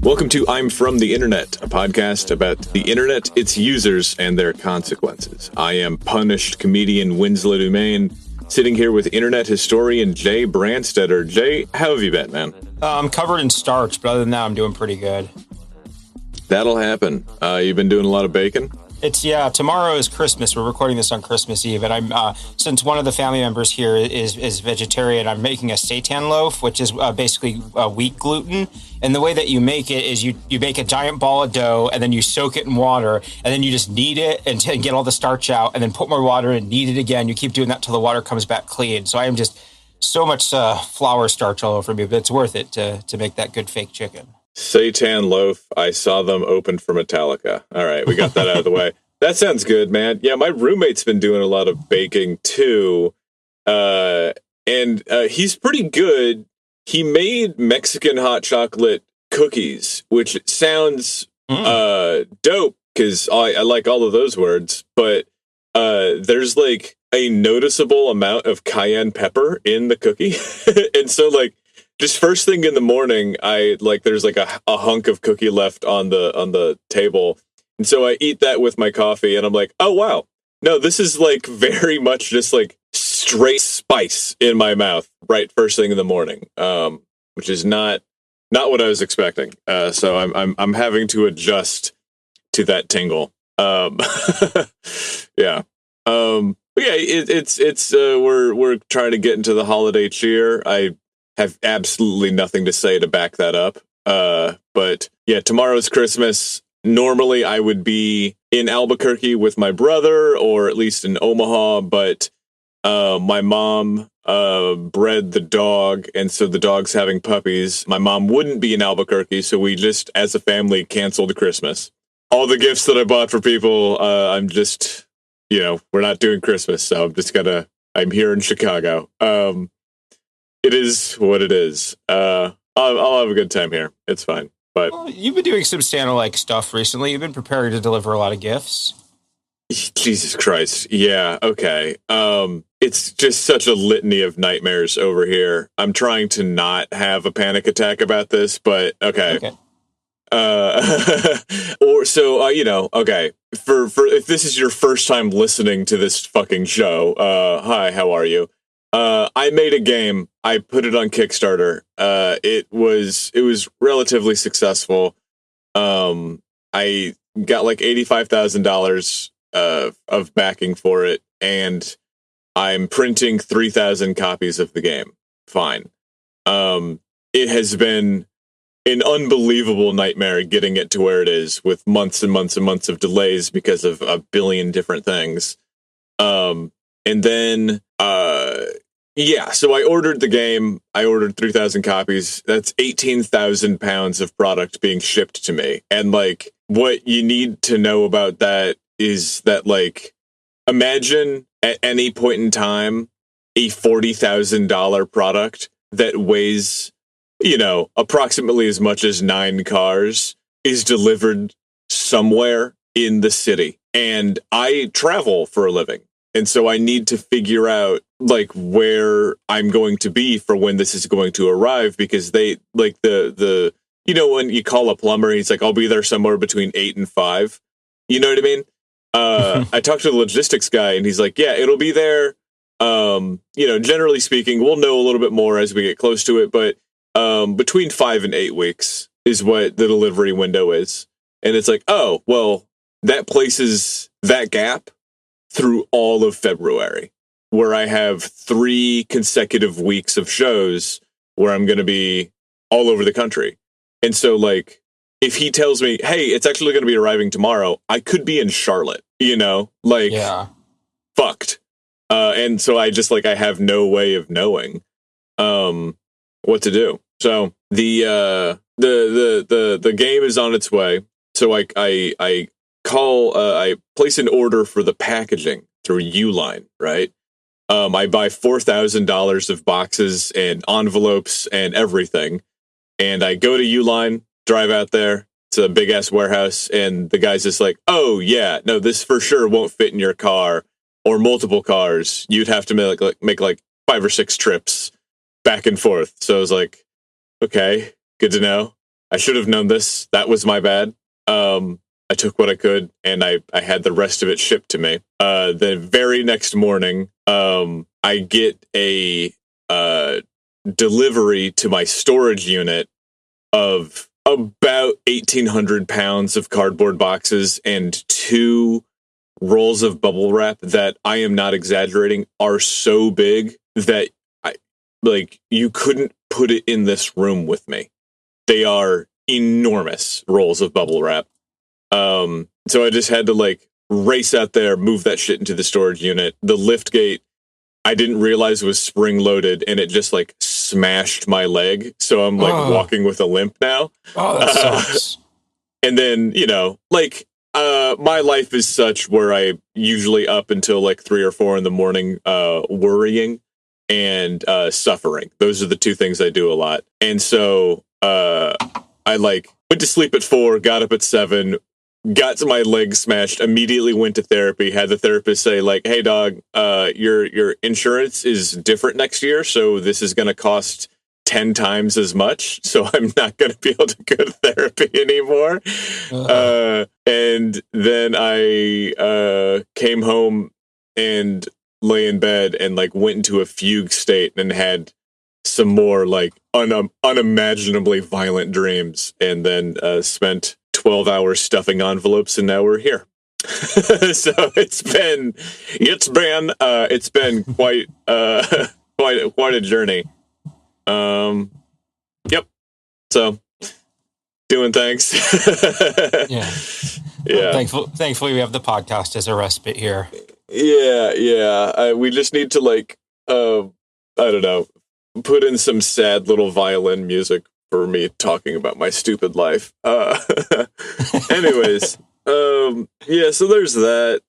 Welcome to I'm From the Internet, a podcast about the internet, its users, and their consequences. I am punished comedian Winslow Dumaine, sitting here with internet historian Jay Brandstetter. Jay, how have you been, man? I'm covered in starch, but other than that, I'm doing pretty good. That'll happen. You've been doing a lot of bacon? Tomorrow is Christmas. We're recording this on Christmas Eve, and I'm since one of the family members here is vegetarian, I'm making a seitan loaf, which is basically wheat gluten. And the way that you make it is you make a giant ball of dough, and then you soak it in water, and then you just knead it and get all the starch out, and then put more water in, knead it again. You keep doing that till the water comes back clean. So I am just so much flour starch all over me, but it's worth it to make that good fake chicken. Seitan loaf. I saw them open for Metallica. All right, we got that out of the way. That sounds good, man. Yeah, my roommate's been doing a lot of baking too, and he's pretty good. He made Mexican hot chocolate cookies, which sounds dope because I like all of those words, but there's like a noticeable amount of cayenne pepper in the cookie, and so like. Just first thing in the morning, there's like a hunk of cookie left on the table. And so I eat that with my coffee and I'm like, oh, wow. No, this is like very much just like straight spice in my mouth, right? First thing in the morning, which is not what I was expecting. So I'm having to adjust to that tingle. Yeah. But yeah, it's we're trying to get into the holiday cheer. I have absolutely nothing to say to back that up. But yeah, tomorrow's Christmas. Normally I would be in Albuquerque with my brother, or at least in Omaha, but my mom bred the dog, and so the dog's having puppies. My mom wouldn't be in Albuquerque, so we just, as a family, canceled Christmas. All the gifts that I bought for people, I'm just, we're not doing Christmas, so I'm here in Chicago. It is what it is. I'll have a good time here. It's fine. But you've been doing some Santa-like stuff recently. You've been preparing to deliver a lot of gifts. Jesus Christ. Yeah. Okay. It's just such a litany of nightmares over here. I'm trying to not have a panic attack about this, but okay. Okay. For if this is your first time listening to this fucking show, hi, how are you? I made a game. I put it on Kickstarter. It was relatively successful. I got like $85,000 of backing for it, and I'm printing 3,000 copies of the game. Fine. It has been an unbelievable nightmare getting it to where it is, with months and months and months of delays because of a billion different things. And then, so I ordered the game. I ordered 3,000 copies. That's 18,000 pounds of product being shipped to me. And like, what you need to know about that is that, like, imagine at any point in time, a $40,000 product that weighs, approximately as much as 9 cars is delivered somewhere in the city. And I travel for a living. And so I need to figure out like where I'm going to be for when this is going to arrive, because they like the when you call a plumber, he's like, I'll be there somewhere between 8 and 5. You know what I mean? I talked to the logistics guy and he's like, yeah, it'll be there. Generally speaking, we'll know a little bit more as we get close to it, but between 5 and 8 weeks is what the delivery window is. And it's like, oh, well, that places that gap through all of February, where I have 3 consecutive weeks of shows where I'm going to be all over the country. And so, like, if he tells me, hey, it's actually going to be arriving tomorrow, I could be in Charlotte, fucked. And so I just, I have no way of knowing what to do. So the game is on its way. So I place an order for the packaging through Uline, right? I buy $4,000 of boxes and envelopes and everything. And I go to Uline, drive out there. It's a big ass warehouse. And the guy's just like, oh yeah, no, this for sure won't fit in your car or multiple cars. You'd have to make like 5 or 6 trips back and forth. So I was like, okay, good to know. I should have known this. That was my bad. I took what I could, and I had the rest of it shipped to me. The very next morning, I get a delivery to my storage unit of about 1,800 pounds of cardboard boxes and 2 rolls of bubble wrap that, I am not exaggerating, are so big that you couldn't put it in this room with me. They are enormous rolls of bubble wrap. So I just had to race out there, move that shit into the storage unit. The lift gate, I didn't realize was spring loaded, and it just smashed my leg. So I'm walking with a limp now. Oh, that sucks. And then, my life is such where I usually up until 3 or 4 in the morning, worrying and suffering. Those are the 2 things I do a lot. And so I went to sleep at 4, got up at 7, got to my leg smashed, immediately went to therapy, had the therapist say hey dog, your insurance is different next year, so this is going to cost 10 times as much, so I'm not going to be able to go to therapy anymore. And then I came home and lay in bed and went into a fugue state and had some more unimaginably violent dreams, and then spent 12 hours stuffing envelopes, and now we're here. So it's been quite quite a journey. Yep. So doing things. Yeah. Yeah. Thankfully, we have the podcast as a respite here. Yeah. We just need to I don't know, put in some sad little violin music for me talking about my stupid life. Anyways, yeah. So there's that.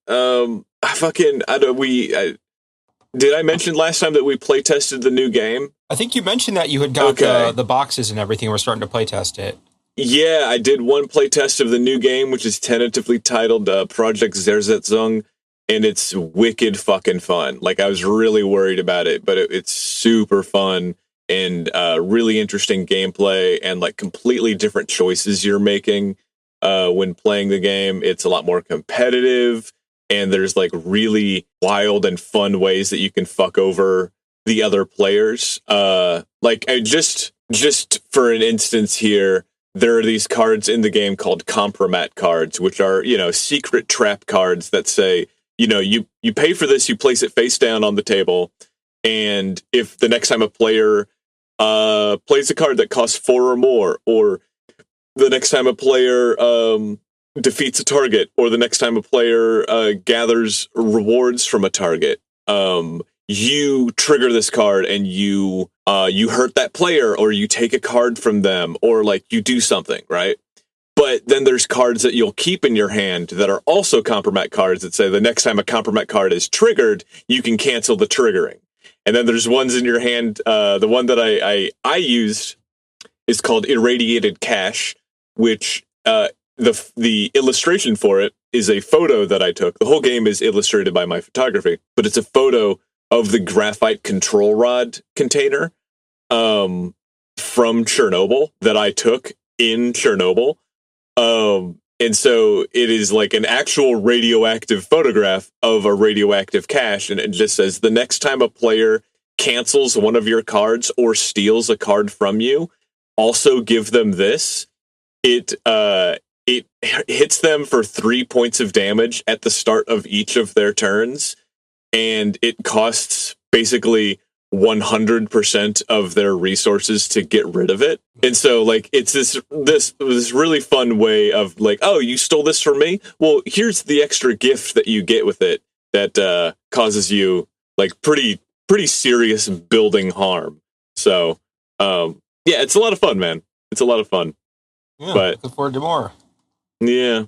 Did I mention last time that we play tested the new game? I think you mentioned that you had got the boxes and everything. We're starting to play test it. Yeah, I did one playtest of the new game, which is tentatively titled Project Zersetzung, and it's wicked fucking fun. I was really worried about it, but it's super fun and really interesting gameplay and completely different choices you're making when playing the game. It's a lot more competitive, and there's really wild and fun ways that you can fuck over the other players. Just for an instance here, there are these cards in the game called compromat cards, which are, secret trap cards that say, you pay for this, you place it face down on the table, and if the next time a player plays a card that costs 4 or more, or the next time a player defeats a target, or the next time a player gathers rewards from a target, you trigger this card and you hurt that player, or you take a card from them, or you do something, right? But then there's cards that you'll keep in your hand that are also compromat cards that say the next time a compromat card is triggered, you can cancel the triggering. And then there's ones in your hand. The one that I used is called Irradiated Cash, which the illustration for it is a photo that I took. The whole game is illustrated by my photography, but it's a photo of the graphite control rod container from Chernobyl that I took in Chernobyl. And so it is an actual radioactive photograph of a radioactive cache. And it just says, the next time a player cancels one of your cards or steals a card from you, also give them this. It hits them for 3 points of damage at the start of each of their turns. And it costs basically 100% of their resources to get rid of it. And so it's this really fun way of oh, you stole this from me? Well, here's the extra gift that you get with it that causes you pretty serious building harm. So yeah, it's a lot of fun, man. It's a lot of fun. Yeah, but looking forward to more. Yeah.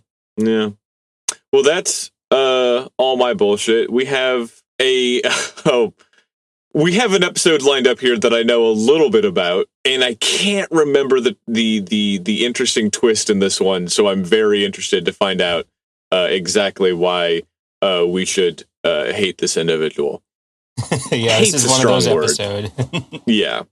Well, that's all my bullshit. We have we have an episode lined up here that I know a little bit about, and I can't remember the interesting twist in this one, so I'm very interested to find out exactly why we should hate this individual. Yeah, this is one of those episodes. Yeah.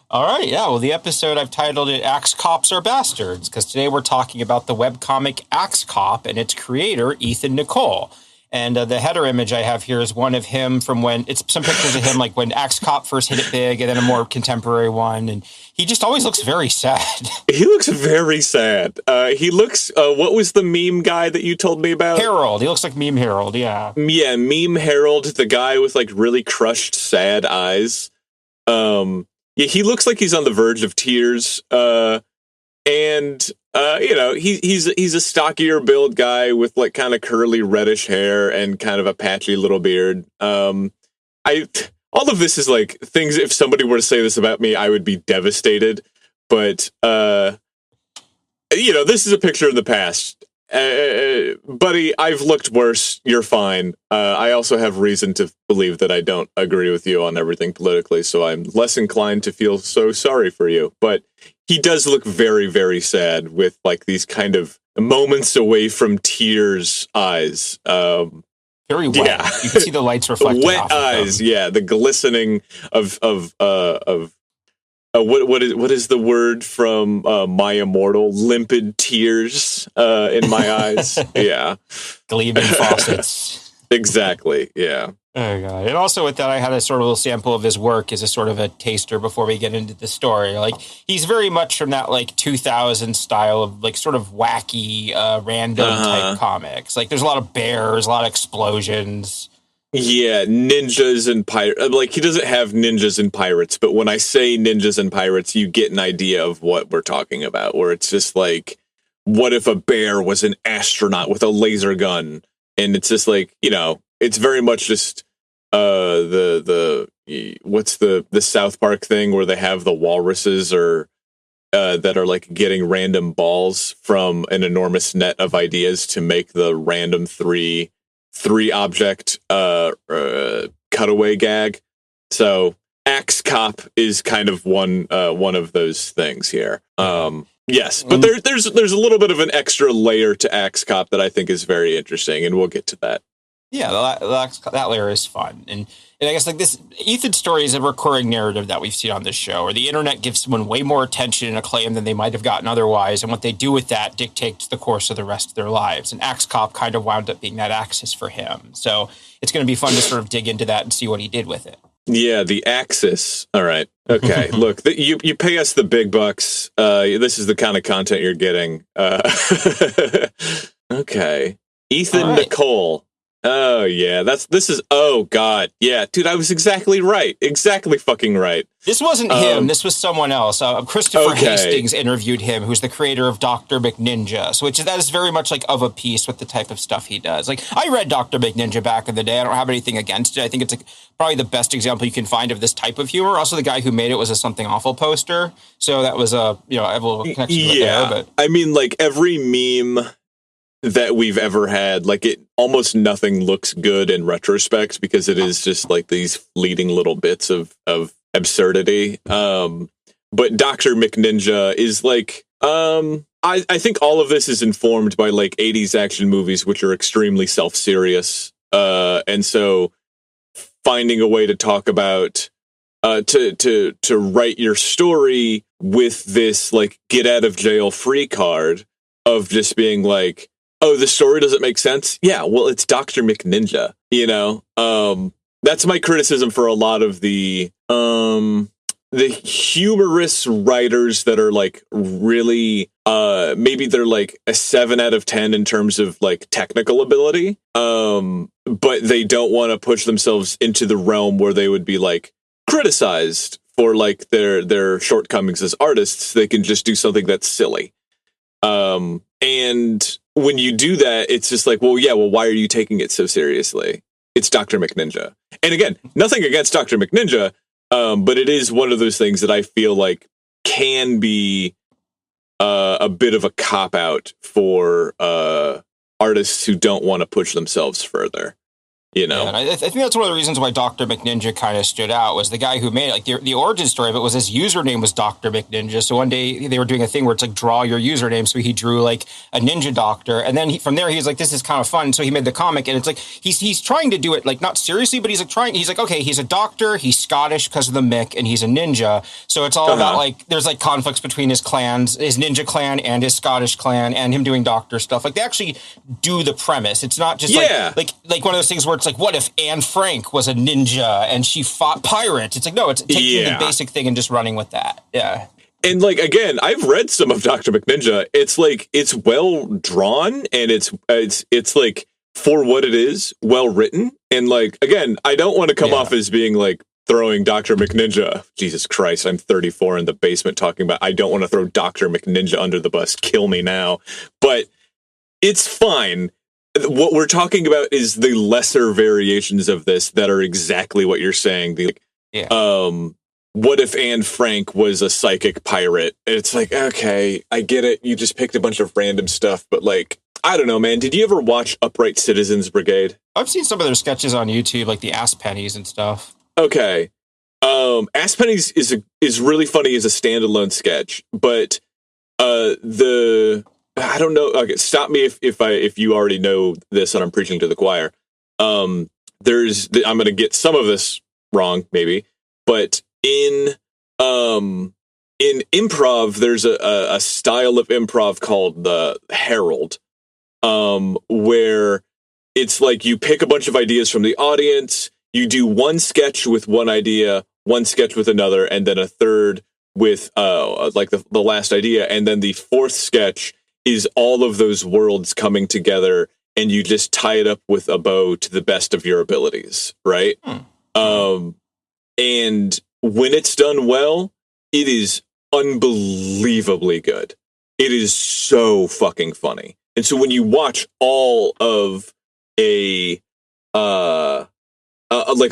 All right, yeah. Well, the episode I've titled it "Axe Cops Are Bastards" because today we're talking about the webcomic Axe Cop and its creator Ethan Nicolle. And the header image I have here is one of him from when it's some pictures of him like when Axe Cop first hit it big, and then a more contemporary one. And he just always looks very sad. He looks very sad. He looks. What was the meme guy that you told me about? Harold. He looks like Meme Harold. Yeah. Yeah, meme Harold, the guy with like really crushed, sad eyes. Yeah, he looks like he's on the verge of tears. And he's a stockier build guy with like kind of curly reddish hair and kind of a patchy little beard. All of this is like things. If somebody were to say this about me, I would be devastated. But this is a picture of the past. Buddy, I've looked worse. You're fine. I also have reason to believe that I don't agree with you on everything politically, so I'm less inclined to feel so sorry for you. But he does look very, very sad with like these kind of moments away from tears eyes. Very wet. Yeah. You can see the lights reflecting wet off eyes. of them. Yeah, the glistening of what is the word from My Immortal? Limpid tears in my eyes. Yeah. Gleaming faucets. Exactly. Yeah. Oh, God. And also with that, I had a sort of little sample of his work as a sort of a taster before we get into the story. Like, he's very much from that, like, 2000 style of, like, sort of wacky, random type comics. Like, there's a lot of bears, a lot of explosions. Yeah, ninjas and pirates. Like, he doesn't have ninjas and pirates, but when I say ninjas and pirates, you get an idea of what we're talking about, where it's just like, what if a bear was an astronaut with a laser gun? And it's just like, it's very much just what's the South Park thing where they have the walruses or that are like getting random balls from an enormous net of ideas to make the random three object cutaway gag. So Axe Cop is kind of one of those things here. Yes, but there's a little bit of an extra layer to Axe Cop that I think is very interesting, and we'll get to that. Yeah, that layer is fun. And I guess like this, Ethan's story is a recurring narrative that we've seen on this show, where the internet gives someone way more attention and acclaim than they might have gotten otherwise, and what they do with that dictates the course of the rest of their lives. And Axe Cop kind of wound up being that axis for him. So it's going to be fun to sort of dig into that and see what he did with it. Yeah, the axis. All right. Okay. Look, you pay us the big bucks. This is the kind of content you're getting. Okay. Ethan Nicolle. Oh, yeah. Oh, God. Yeah, dude, I was exactly right. Exactly fucking right. This wasn't him. This was someone else. Christopher Hastings interviewed him, who's the creator of Dr. McNinja. So that is very much like of a piece with the type of stuff he does. Like, I read Dr. McNinja back in the day. I don't have anything against it. I think it's probably the best example you can find of this type of humor. Also, the guy who made it was a Something Awful poster. So that was I have a little connection with there. But I mean, like, every meme that we've ever had, like, it almost nothing looks good in retrospect because it is just like these fleeting little bits of absurdity. But Dr. McNinja is like, I think all of this is informed by like 80s action movies, which are extremely self-serious. And so finding a way to talk about, to write your story with this like get out of jail free card of just being like, oh, the story doesn't make sense. Yeah, well, it's Dr. McNinja, that's my criticism for a lot of the humorous writers that are like really, maybe they're like a 7 out of 10 in terms of like technical ability. But they don't want to push themselves into the realm where they would be like criticized for like their shortcomings as artists. They can just do something that's silly. And when you do that, it's just like, well, why are you taking it so seriously? It's Dr. McNinja. And again, nothing against Dr. McNinja, but it is one of those things that I feel like can be a bit of a cop-out for artists who don't want to push themselves further. you know? Yeah, and I think that's one of the reasons why Dr. McNinja kind of stood out was the guy who made it. Like the origin story of it was his username was Dr. McNinja. So one day they were doing a thing where it's like draw your username. So he drew like a ninja doctor. And then from there, he was like, this is kind of fun. So he made the comic and it's like, he's trying to do it like not seriously, but he's like, okay, he's a doctor. He's Scottish because of the Mick and he's a ninja. So it's all about like, there's like conflicts between his clans, his ninja clan and his Scottish clan and him doing doctor stuff. Like they actually do the premise. It's not just like one of those things where it's like, what if Anne Frank was a ninja and she fought pirates? It's like, no, it's taking the basic thing and just running with that. Yeah. And like, again, I've read some of Dr. McNinja. It's like, it's well drawn and it's like for what it is, well written. And like, again, I don't want to come off as being like throwing Dr. McNinja. Jesus Christ, I'm 34 in the basement talking about, I don't want to throw Dr. McNinja under the bus. Kill me now. But it's fine. What we're talking about is the lesser variations of this that are exactly what you're saying. What if Anne Frank was a psychic pirate? It's like, okay, I get it. You just picked a bunch of random stuff, but like, I don't know, man. Did you ever watch Upright Citizens Brigade? I've seen some of their sketches on YouTube, like the Ass Pennies and stuff. Okay. Ass Pennies is really funny as a standalone sketch, but I don't know. Okay, stop me if you already know this and I'm preaching to the choir. I'm going to get some of this wrong, maybe, but in improv, there's a style of improv called the Herald, where it's like you pick a bunch of ideas from the audience, you do one sketch with one idea, one sketch with another, and then a third with like the last idea, and then the fourth sketch is all of those worlds coming together, and you just tie it up with a bow to the best of your abilities, right? And when it's done well, it is unbelievably good. It is so fucking funny. And so when you watch all of like a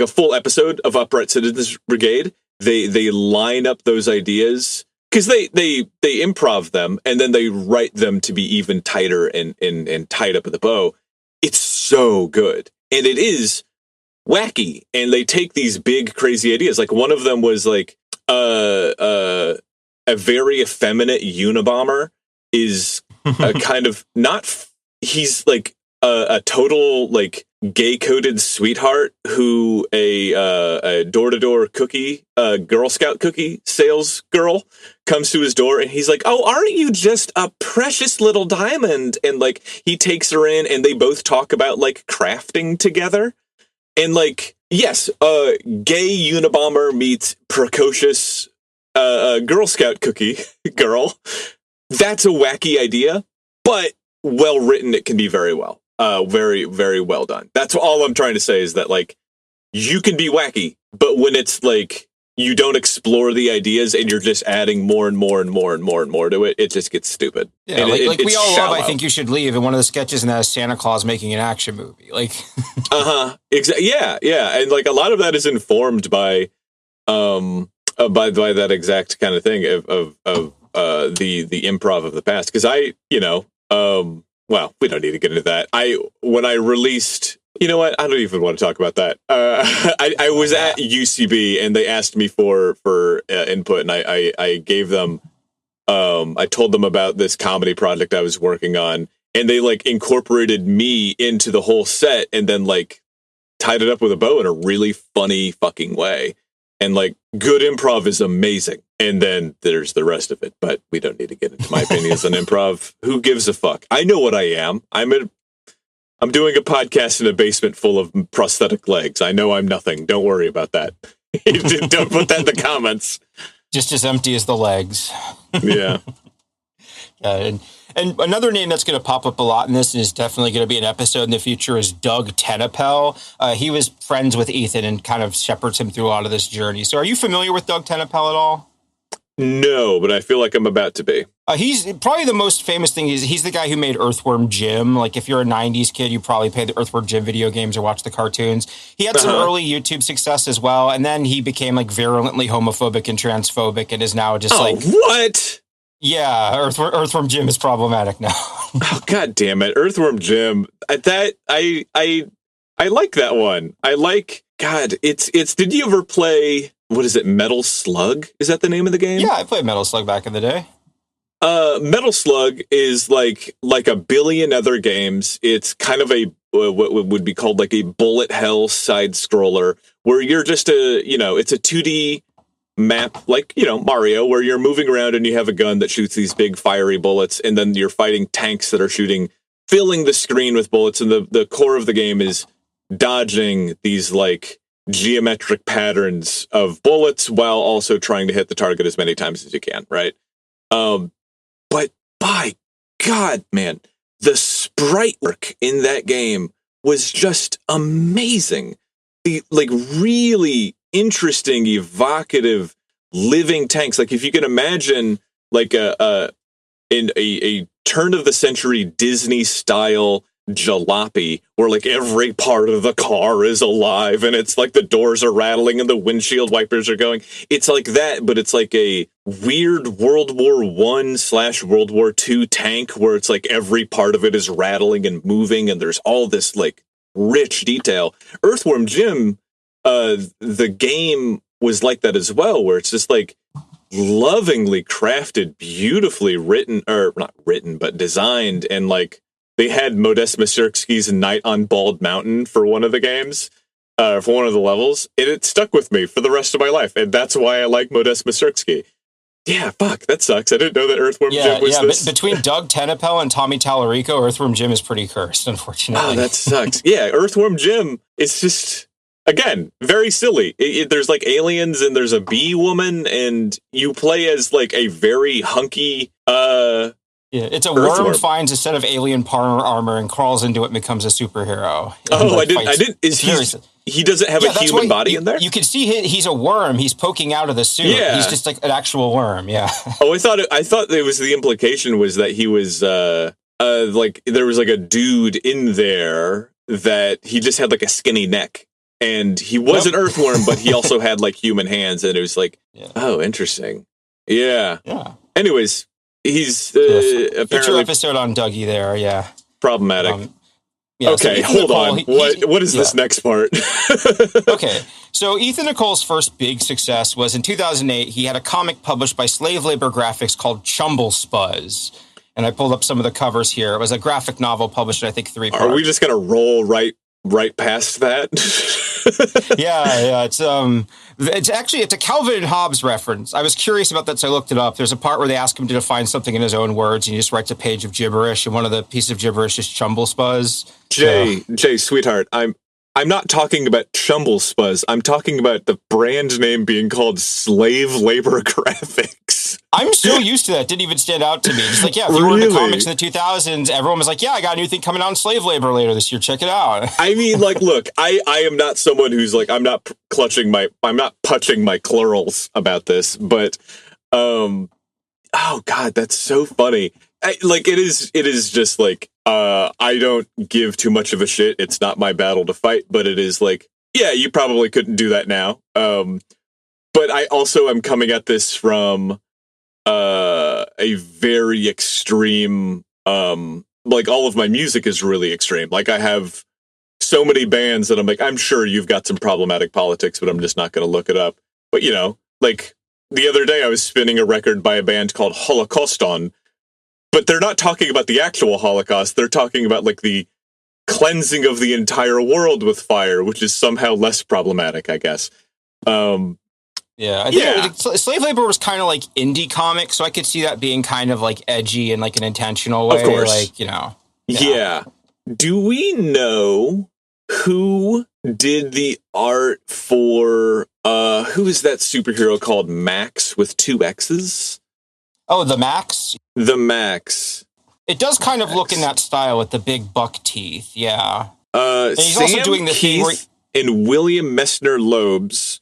full episode of Upright Citizens Brigade, they line up those ideas because they improv them and then they write them to be even tighter and tied up with a bow. It's so good. And it is wacky. And they take these big, crazy ideas. Like one of them was like a very effeminate Unabomber is a kind of he's like a total like gay coded sweetheart who a door-to-door cookie, Girl Scout cookie sales girl comes to his door and he's like, oh, aren't you just a precious little diamond? And like he takes her in and they both talk about like crafting together. And like, yes, gay Unabomber meets precocious Girl Scout cookie girl. That's a wacky idea, but well written. It can be very well. Very, very well done. That's all I'm trying to say is that like you can be wacky, but when it's like you don't explore the ideas and you're just adding more and more and more and more and more to it, it just gets stupid. Yeah, and like we all shallow. love I Think You Should Leave, and one of the sketches in that is Santa Claus making an action movie. Like exactly. Yeah. And like a lot of that is informed by that exact kind of thing of the improv of the past. Because well, we don't need to get into that. When I released, you know what? I don't even want to talk about that. I was at UCB and they asked me for input, and I gave them. I told them about this comedy project I was working on, and they like incorporated me into the whole set, and then like tied it up with a bow in a really funny fucking way. And like good improv is amazing. And then there's the rest of it, but we don't need to get into my opinions on improv. Who gives a fuck? I know what I am. I'm doing a podcast in a basement full of prosthetic legs. I know I'm nothing. Don't worry about that. Don't put that in the comments. Just as empty as the legs. Yeah. And another name that's going to pop up a lot in this and is definitely going to be an episode in the future is Doug Tenapel. He was friends with Ethan and kind of shepherds him through a lot of this journey. So are you familiar with Doug Tenapel at all? No, but I feel like I'm about to be. He's probably the most famous thing. He's the guy who made Earthworm Jim. Like if you're a 90s kid, you probably played the Earthworm Jim video games or watched the cartoons. He had some early YouTube success as well. And then he became like virulently homophobic and transphobic and is now just what? Yeah, Earthworm Jim is problematic now. Oh, God damn it. Earthworm Jim. I I like that one. I like, God, it's, did you ever play, what is it, Metal Slug? Is that the name of the game? Yeah, I played Metal Slug back in the day. Metal Slug is like a billion other games. It's kind of a what would be called like a bullet hell side scroller where you're just it's a 2D map like, Mario, where you're moving around and you have a gun that shoots these big fiery bullets, and then you're fighting tanks that are filling the screen with bullets, and the core of the game is dodging these like geometric patterns of bullets while also trying to hit the target as many times as you can, right? But by God, man, the sprite work in that game was just amazing. The like really interesting, evocative, living tanks. Like if you can imagine like a turn of the century Disney style jalopy where like every part of the car is alive and it's like the doors are rattling and the windshield wipers are going. It's like that, but it's like a weird World War I/World War II tank where it's like every part of it is rattling and moving and there's all this like rich detail. Earthworm Jim, the game was like that as well, where it's just like lovingly crafted, beautifully written, or not written, but designed, and like they had Modest Mussorgsky's Night on Bald Mountain for one of the games, for one of the levels, and it stuck with me for the rest of my life, and that's why I like Modest Mussorgsky. Yeah, fuck, that sucks. I didn't know that Earthworm Jim was this. Between Doug Tenapel and Tommy Tallarico, Earthworm Jim is pretty cursed, unfortunately. Oh, that sucks. Yeah, Earthworm Jim, it's just, again, very silly. There's like aliens and there's a bee woman, and you play as like a very hunky, yeah, it's a worm finds a set of alien armor and crawls into it and becomes a superhero. Oh, I didn't. He doesn't have a human body in there? You can see he's a worm. He's poking out of the suit. Yeah. He's just like an actual worm. Yeah. Oh, I thought it was the implication was that he was like there was like a dude in there that he just had like a skinny neck. And he was an earthworm, but he also had like human hands, and it was like, oh, interesting. Yeah. Yeah. Anyways, he's apparently future episode on Dougie there. Yeah. Problematic. Okay, so hold on. What is this next part? Okay, so Ethan Nicolle's first big success was in 2008. He had a comic published by Slave Labor Graphics called Chumble Spuzz. And I pulled up some of the covers here. It was a graphic novel published in, I think, 3 parts. Are we just going to roll right past that? Yeah. It's a Calvin and Hobbes reference. I was curious about that, so I looked it up. There's a part where they ask him to define something in his own words, and he just writes a page of gibberish, and one of the pieces of gibberish is Chumble Spuzz. Jay, sweetheart, I'm not talking about Chumble Spuzz. I'm talking about the brand name being called Slave Labor Graphics. I'm so used to that. It didn't even stand out to me. Just like, if you were in the comics in the 2000s, everyone was like, I got a new thing coming out on Slave Labor later this year. Check it out. I mean, like, look, I am not someone who's like, I'm not punching my plurals about this, but, oh God, that's so funny. It is just like, I don't give too much of a shit. It's not my battle to fight, but it is like, yeah, you probably couldn't do that now. But I also am coming at this from a very extreme, like all of my music is really extreme. Like I have so many bands that I'm like, I'm sure you've got some problematic politics, but I'm just not going to look it up. But like the other day I was spinning a record by a band called Holocauston, but they're not talking about the actual Holocaust. They're talking about like the cleansing of the entire world with fire, which is somehow less problematic, I guess. I think Slave Labor was kind of like indie comic, so I could see that being kind of like edgy in like an intentional way. Of course. Like, Yeah. Do we know who did the art for, who is that superhero called Max with 2 X's? Oh, the Max? The Max. It does kind of look in that style with the big buck teeth, yeah. And he's also doing the thing where... and William Messner Loebs,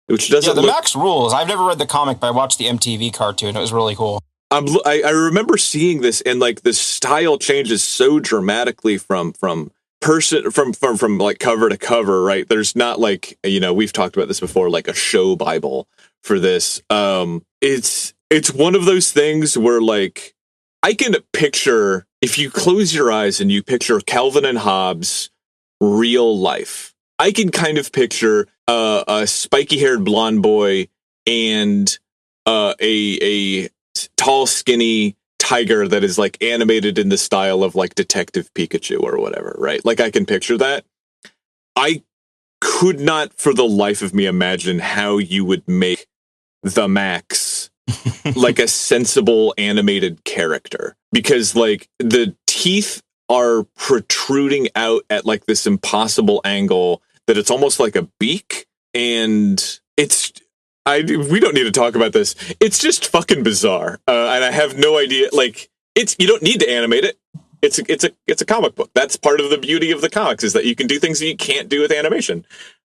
which doesn't the Max rules. I've never read the comic, but I watched the MTV cartoon. It was really cool. I remember seeing this, and like the style changes so dramatically from like cover to cover, right? There's not like, we've talked about this before, like a show Bible for this. It's one of those things where like I can picture, if you close your eyes and you picture Calvin and Hobbes real life. I can kind of picture a spiky-haired blonde boy and a tall, skinny tiger that is like animated in the style of like Detective Pikachu or whatever, right? Like I can picture that. I could not for the life of me imagine how you would make the Max like a sensible animated character, because like the teeth are protruding out at like this impossible angle that it's almost like a beak, and we don't need to talk about this. It's just fucking bizarre, and I have no idea. Like, you don't need to animate it. It's a comic book. That's part of the beauty of the comics, is that you can do things that you can't do with animation.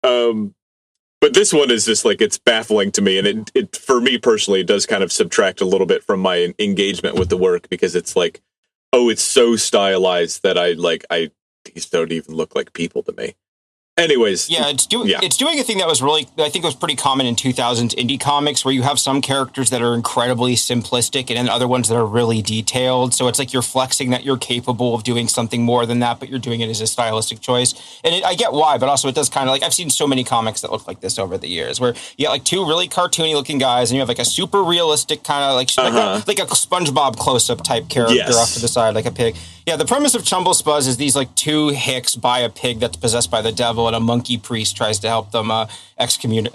But this one is just like, it's baffling to me, and it for me personally, it does kind of subtract a little bit from my engagement with the work, because it's like, oh, it's so stylized that these don't even look like people to me. Anyways, it's doing a thing that was really, I think, was pretty common in 2000s indie comics, where you have some characters that are incredibly simplistic and then other ones that are really detailed. So it's like you're flexing that you're capable of doing something more than that, but you're doing it as a stylistic choice. And I get why, but also it does kind of like, I've seen so many comics that look like this over the years, where you got like two really cartoony looking guys, and you have like a super realistic kind of like a SpongeBob close-up type character off to the side, like a pig. Yeah, the premise of Chumble Spuzz is these like two hicks buy a pig that's possessed by the devil, and a monkey priest tries to help them excommunicate,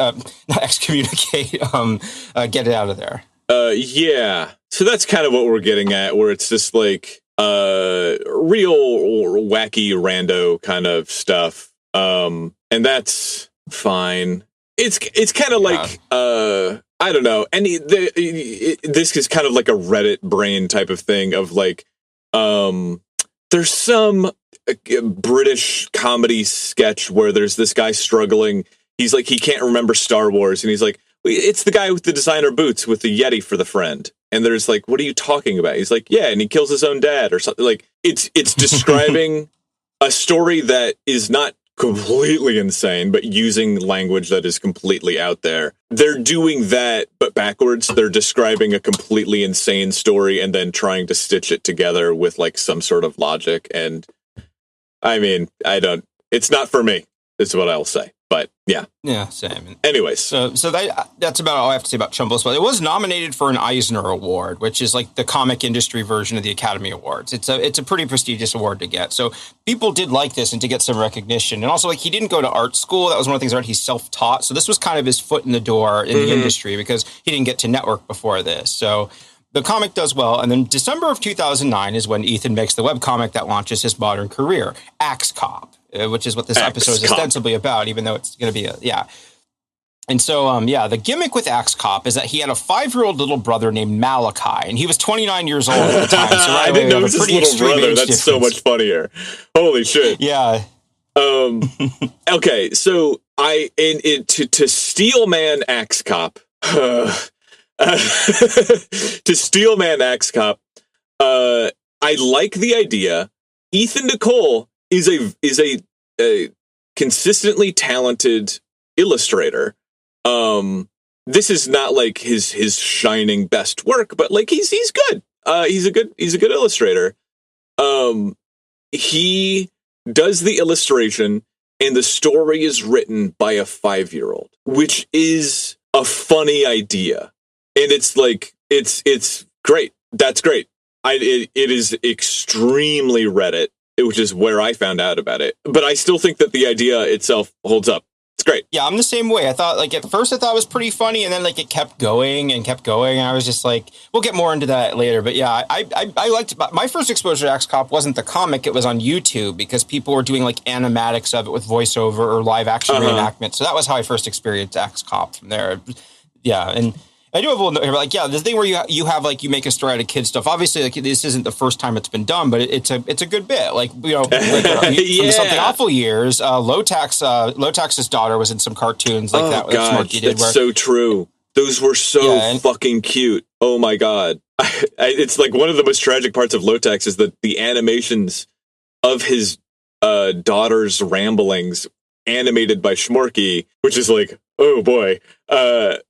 get it out of there. Yeah. So that's kind of what we're getting at, where it's just like real wacky rando kind of stuff. And that's fine. It's kind of like I don't know. This is kind of like a Reddit brain type of thing of like, there's some British comedy sketch where there's this guy struggling. He's like, he can't remember Star Wars, and he's like, it's the guy with the designer boots with the Yeti for the friend. And there's like, what are you talking about? He's like, yeah, and he kills his own dad or something. Like, it's describing a story that is not completely insane, but using language that is completely out there. They're doing that, but backwards. They're describing a completely insane story and then trying to stitch it together with like some sort of logic. And I mean, it's not for me, is what I'll say. But yeah. Yeah, same. Anyways. So that's about all I have to say about Chumble Spuzz. It was nominated for an Eisner Award, which is like the comic industry version of the Academy Awards. It's a pretty prestigious award to get. So people did like this and to get some recognition. And also, like, he didn't go to art school. That was one of the things he's self-taught. So this was kind of his foot in the door in the industry, because he didn't get to network before this. So the comic does well. And then December of 2009 is when Ethan makes the webcomic that launches his modern career, Axe Cop, which is what this episode is ostensibly about, even though it's going to be And so, the gimmick with Axe Cop is that he had a 5-year-old little brother named Malachi, and he was 29 years old at the time. So I didn't know it was his little brother. That's so much funnier. Holy shit. Yeah. Okay, so to Steelman Axe Cop, to Steelman Axe Cop, I like the idea. Ethan Nicolle is a consistently talented illustrator. This is not like his shining best work, but like he's good. He's a good illustrator. He does the illustration, and the story is written by a 5-year-old, which is a funny idea. And it's like, it's great. That's great. It is extremely Reddit, which is where I found out about it. But I still think that the idea itself holds up. It's great. Yeah, I'm the same way. I thought, like, at first I thought it was pretty funny, and then like it kept going. And I was just like, we'll get more into that later. But yeah, I liked my first exposure to Axe Cop wasn't the comic. It was on YouTube, because people were doing like animatics of it with voiceover or live action reenactment. So that was how I first experienced Axe Cop from there. Yeah, and I do have a little note here, like, the thing where you have like, you make a story out of kid stuff. Obviously, like, this isn't the first time it's been done, but it's a good bit. Like, from the Something Awful years, Lotax's daughter was in some cartoons like that. Oh god, that's so true. Those were so fucking cute. Oh my god, it's like one of the most tragic parts of Lotax is that the animations of his daughter's ramblings, animated by Schmorky, which is like, oh boy,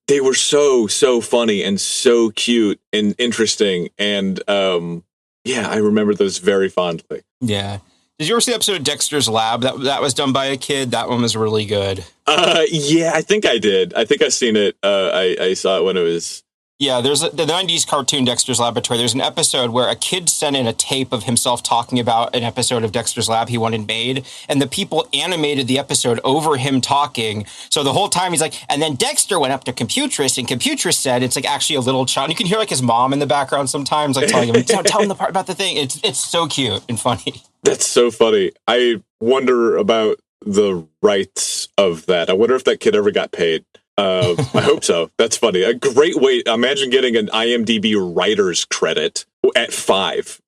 they were so funny and so cute and interesting, and I remember those very fondly. Yeah. Did you ever see the episode of Dexter's Lab? That was done by a kid. That one was really good. Yeah, I think I did. I think I've seen it. I saw it when it was... Yeah, there's the 90s cartoon Dexter's Laboratory. There's an episode where a kid sent in a tape of himself talking about an episode of Dexter's Lab he wanted made, and the people animated the episode over him talking. So the whole time he's like, and then Dexter went up to Computress, and Computress said, it's like actually a little child. You can hear like his mom in the background sometimes, like telling him, tell him the part about the thing. It's so cute and funny. That's so funny. I wonder about the rights of that. I wonder if that kid ever got paid. I hope so. That's funny. A great way. Imagine getting an IMDb writer's credit at 5.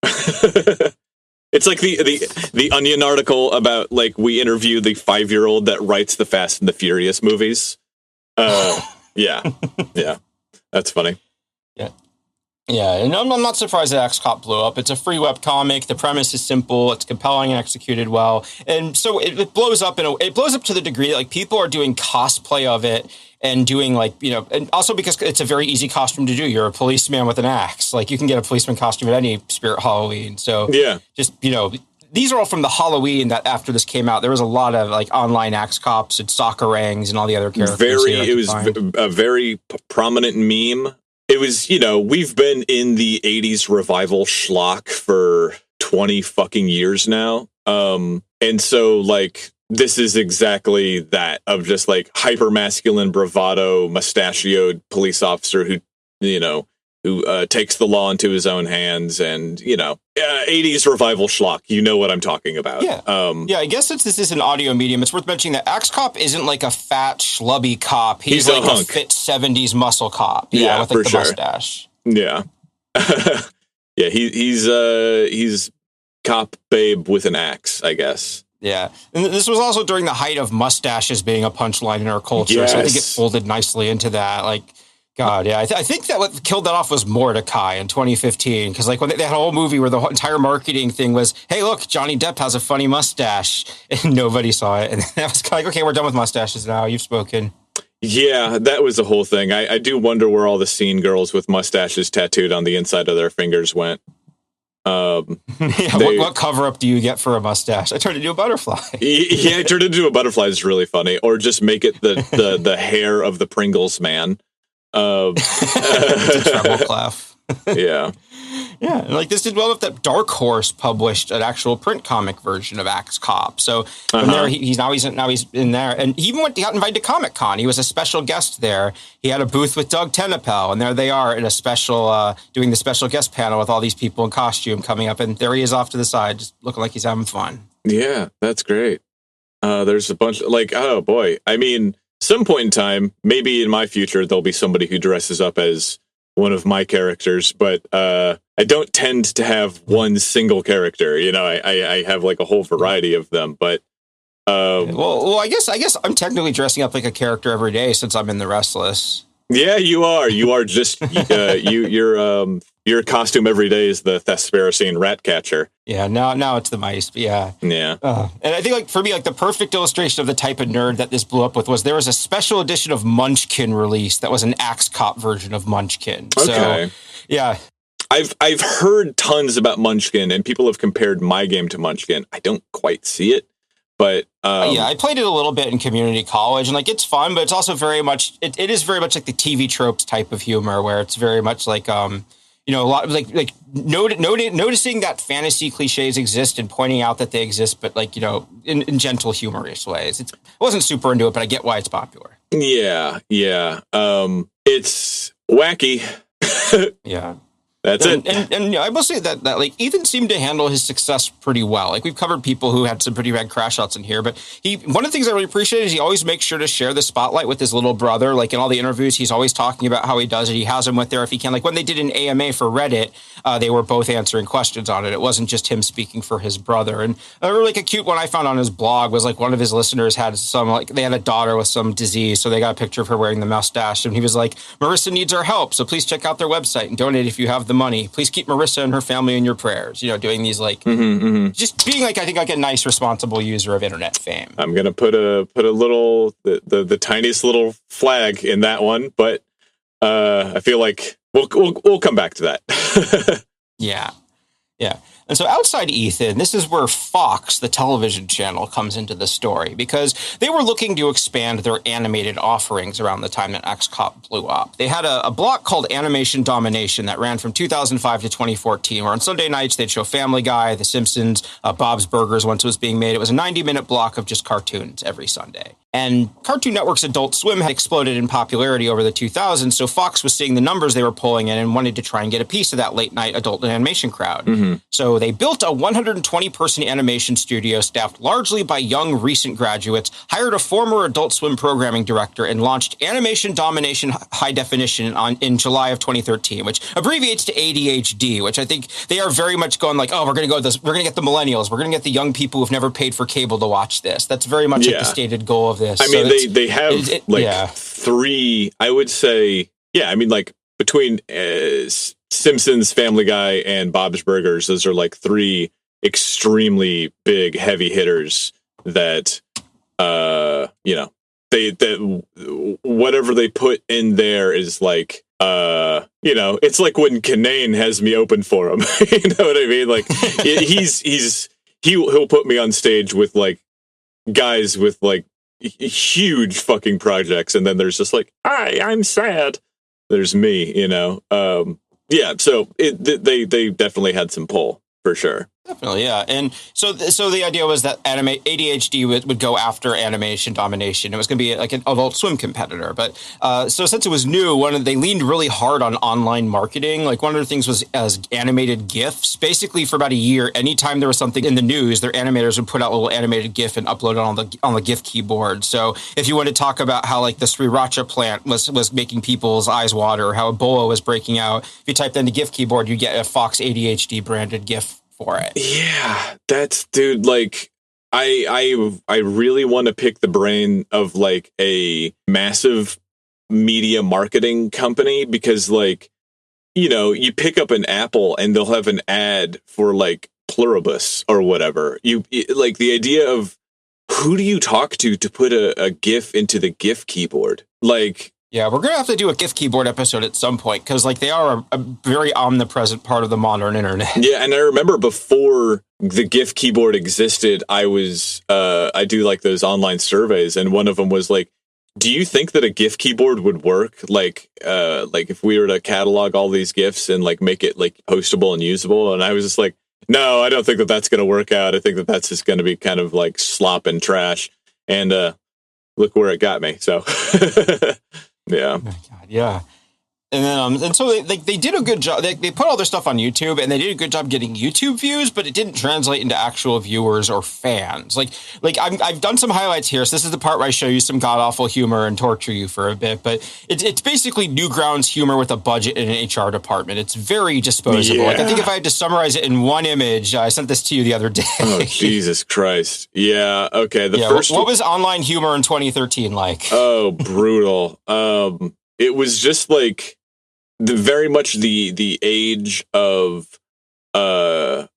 It's like the Onion article about, like, we interview the 5-year-old that writes the Fast and the Furious movies. Yeah. That's funny. Yeah, and I'm not surprised that X-Cop blew up. It's a free webcomic. The premise is simple. It's compelling and executed well. And so it blows up it blows up to the degree that, like, people are doing cosplay of it and doing, like, you know, and also because it's a very easy costume to do. You're a policeman with an axe. Like, you can get a policeman costume at any Spirit Halloween. So yeah, just, you know, these are all from the Halloween that after this came out. There was a lot of, like, online axe cops and Soccerangs and all the other characters. It was a very prominent meme. It was, you know, we've been in the 80s revival schlock for 20 fucking years now. And so, like, this is exactly that, of just, like, hyper masculine bravado mustachioed police officer who, you know, who takes the law into his own hands, and, you know, 80s revival schlock. You know what I'm talking about. Yeah. Yeah, I guess since this is an audio medium, it's worth mentioning that Axe Cop isn't like a fat, schlubby cop. He's like a fit 70s muscle cop. Yeah, with like the mustache. Yeah. Yeah, he's cop babe with an axe, I guess. Yeah. And this was also during the height of mustaches being a punchline in our culture. Yes. So I think it folded nicely into that. Like, God, yeah. I think that what killed that off was Mordecai in 2015. Because, like, when they had a whole movie where the whole entire marketing thing was, hey, look, Johnny Depp has a funny mustache. And nobody saw it. And that was kind of like, okay, we're done with mustaches now. You've spoken. Yeah, that was the whole thing. I do wonder where all the scene girls with mustaches tattooed on the inside of their fingers went. What cover-up do you get for a mustache? I turned it into a butterfly. Yeah, I turned it into a butterfly is really funny. Or just make it the hair of the Pringles man. It's a treble clef. Yeah. Yeah, and like this did well enough that Dark Horse published an actual print comic version of Axe Cop. So from there, he's in there, and he even got invited to Comic Con. He was a special guest there. He had a booth with Doug Tenapel, and there they are in a special doing the special guest panel with all these people in costume coming up, and there he is off to the side, just looking like he's having fun. Yeah, that's great. There's a bunch like, oh boy, I mean, some point in time, maybe in my future, there'll be somebody who dresses up as one of my characters, but I don't tend to have one single character. You know, I have like a whole variety of them, but well, I guess I'm technically dressing up like a character every day since I'm in The Restless. Yeah, you are. You are just your costume every day is the Thesperocene rat catcher. Yeah, now it's the mice. But yeah. And I think, like, for me, like, the perfect illustration of the type of nerd that this blew up with was there was a special edition of Munchkin released that was an Axe Cop version of Munchkin. Okay. So, yeah. I've heard tons about Munchkin, and people have compared my game to Munchkin. I don't quite see it, but yeah, I played it a little bit in community college, and like it's fun, but it's also very much it is very much like the TV tropes type of humor, where it's very much like you know, a lot of like noticing that fantasy cliches exist and pointing out that they exist, but like, you know, in gentle, humorous ways. I wasn't super into it, but I get why it's popular. Yeah. It's wacky. Yeah. That's it. And I will say that like Ethan seemed to handle his success pretty well. Like, we've covered people who had some pretty bad crash outs in here, but one of the things I really appreciate is he always makes sure to share the spotlight with his little brother. Like, in all the interviews, he's always talking about how he does it. He has him with there if he can. Like, when they did an AMA for Reddit, they were both answering questions on it. It wasn't just him speaking for his brother. And really, like, a cute one I found on his blog was like one of his listeners had they had a daughter with some disease, so they got a picture of her wearing the mustache, and he was like, Marissa needs our help, so please check out their website and donate if you have the money. Please keep Marissa and her family in your prayers. You know, doing these like just being like, I think, like a nice, responsible user of internet fame. I'm gonna put a little the tiniest little flag in that one, but I feel like we'll come back to that. Yeah. Yeah. And so outside Ethan, this is where Fox, the television channel, comes into the story because they were looking to expand their animated offerings around the time that XCOP blew up. They had a block called Animation Domination that ran from 2005 to 2014, where on Sunday nights they'd show Family Guy, The Simpsons, Bob's Burgers once it was being made. It was a 90-minute block of just cartoons every Sunday. And Cartoon Network's Adult Swim had exploded in popularity over the 2000s, so Fox was seeing the numbers they were pulling in and wanted to try and get a piece of that late-night adult animation crowd. Mm-hmm. So they built a 120-person animation studio staffed largely by young, recent graduates, hired a former Adult Swim programming director, and launched Animation Domination High Definition in July of 2013, which abbreviates to ADHD, which I think they are very much going like, oh, we're going to go this, we're going to get the millennials, we're going to get the young people who've never paid for cable to watch this. That's very much like the stated goal of this. I mean, they have three, I would say, like between Simpsons, Family Guy, and Bob's Burgers, those are like three extremely big, heavy hitters that, they whatever they put in there is like, it's like when Kanane has me open for him. You know what I mean? Like he'll put me on stage with like guys with like huge fucking projects, and then there's just like, hi, I'm sad. There's me, so they definitely had some pull for sure. Definitely, yeah. And so the idea was that ADHD would go after Animation Domination. It was going to be like an Adult Swim competitor. But so since it was new, they leaned really hard on online marketing. Like one of the things was as animated GIFs. Basically, for about a year, anytime there was something in the news, their animators would put out a little animated GIF and upload it on the GIF keyboard. So if you want to talk about how like the sriracha plant was making people's eyes water, or how Ebola was breaking out, if you typed in the GIF keyboard, you get a Fox ADHD branded GIF for it. Yeah, that's dude. Like, I really want to pick the brain of like a massive media marketing company, because like, you pick up an Apple and they'll have an ad for like Pluribus or whatever. You like the idea of who do you talk to put a GIF into the GIF keyboard? Like. Yeah, we're going to have to do a GIF keyboard episode at some point, because like they are a very omnipresent part of the modern internet. Yeah, and I remember before the GIF keyboard existed, I do like those online surveys, and one of them was like, do you think that a GIF keyboard would work? Like if we were to catalog all these GIFs and like make it like postable and usable? And I was just like, no, I don't think that that's going to work out. I think that that's just going to be kind of like slop and trash. And look where it got me. So... Yeah. Oh my God, yeah. And then, and so they did a good job. They put all their stuff on YouTube, and they did a good job getting YouTube views, but it didn't translate into actual viewers or fans. Like I've done some highlights here. So this is the part where I show you some god awful humor and torture you for a bit. But it's basically Newgrounds humor with a budget and an HR department. It's very disposable. Yeah. Like I think if I had to summarize it in one image, I sent this to you the other day. Oh Jesus Christ! Yeah. Okay. What was online humor in 2013 like? Oh, brutal. It was just like. Very much the age of a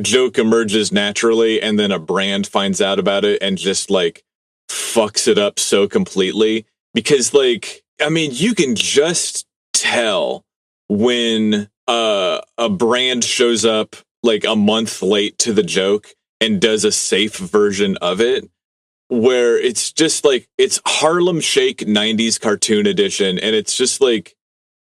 joke emerges naturally, and then a brand finds out about it and just like fucks it up so completely. Because like, I mean, you can just tell when a brand shows up like a month late to the joke and does a safe version of it, where it's just like, it's Harlem Shake 90s cartoon edition, and it's just like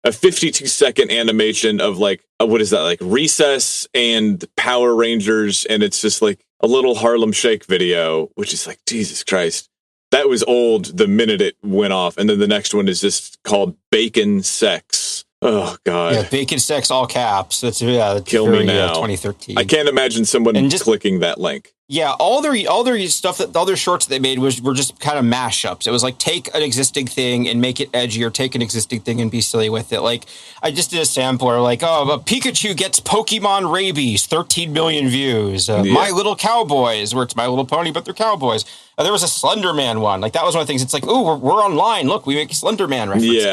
a 52-second animation of like, what is that, like Recess and Power Rangers, and it's just like a little Harlem Shake video, which is like, Jesus Christ. That was old the minute it went off. And then the next one is just called Bacon Sex. Oh, God. Yeah, Bacon Sex, all caps. That's Kill me now. 2013. I can't imagine someone clicking that link. Yeah, all their stuff, all their shorts that they made were just kind of mashups. It was like, take an existing thing and make it edgy, or take an existing thing and be silly with it. Like, I just did a sampler, like, Pikachu gets Pokemon rabies, 13 million views. My Little Cowboys, where it's My Little Pony, but they're cowboys. There was a Slender Man one. Like, that was one of the things. It's like, ooh, we're online. Look, we make Slender Man references.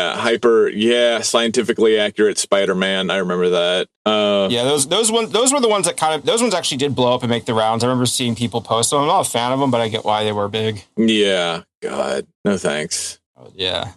Yeah, scientifically accurate Spider-Man. I remember that. Yeah, those were the ones that those ones actually did blow up and make the rounds. I remember seeing people post them. I'm not a fan of them, but I get why they were big. Yeah, God, no thanks. Yeah.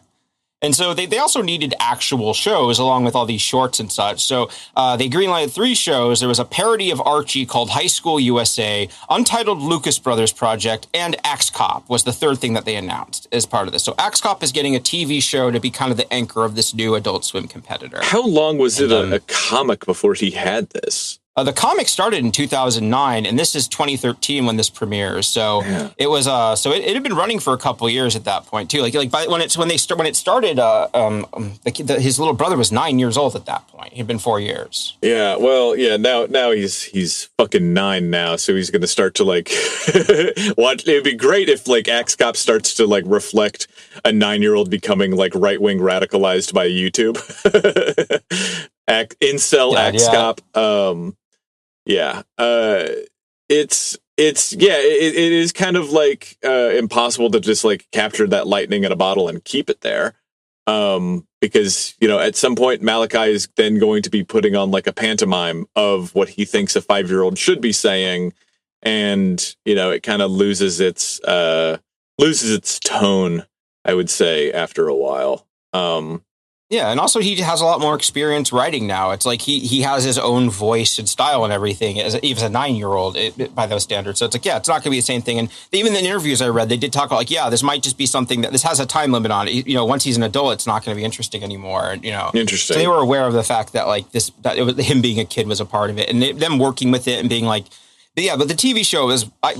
And so they also needed actual shows along with all these shorts and such. So they greenlighted 3 shows. There was a parody of Archie called High School USA, Untitled Lucas Brothers Project, and Axe Cop was the 3rd thing that they announced as part of this. So Axe Cop is getting a TV show to be kind of the anchor of this new Adult Swim competitor. How long was it a comic before he had this? The comic started in 2009, and this is 2013 when this premieres. So it was it had been running for a couple of years at that point too. When it started, his little brother was 9 years old at that point. He'd been 4 years. Yeah, well, yeah. Now he's fucking 9 now, so he's going to start to like watch. It'd be great if like Axe Cop starts to like reflect a 9-year-old becoming like right-wing radicalized by YouTube. Incel Axe Cop. It is kind of like impossible to just like capture that lightning in a bottle and keep it there. Because, at some point Malachi is then going to be putting on like a pantomime of what he thinks a 5-year-old should be saying. And, it kind of loses its tone, I would say, after a while. Yeah, and also he has a lot more experience writing now. It's like he has his own voice and style and everything, even as a 9-year-old by those standards. So it's like, it's not going to be the same thing. And even in the interviews I read, they did talk about like, this might just be something that this has a time limit on it. Once he's an adult, it's not going to be interesting anymore. And, Interesting. So they were aware of the fact that like that it was him being a kid was a part of it, and them working with it and being like. But the TV show is a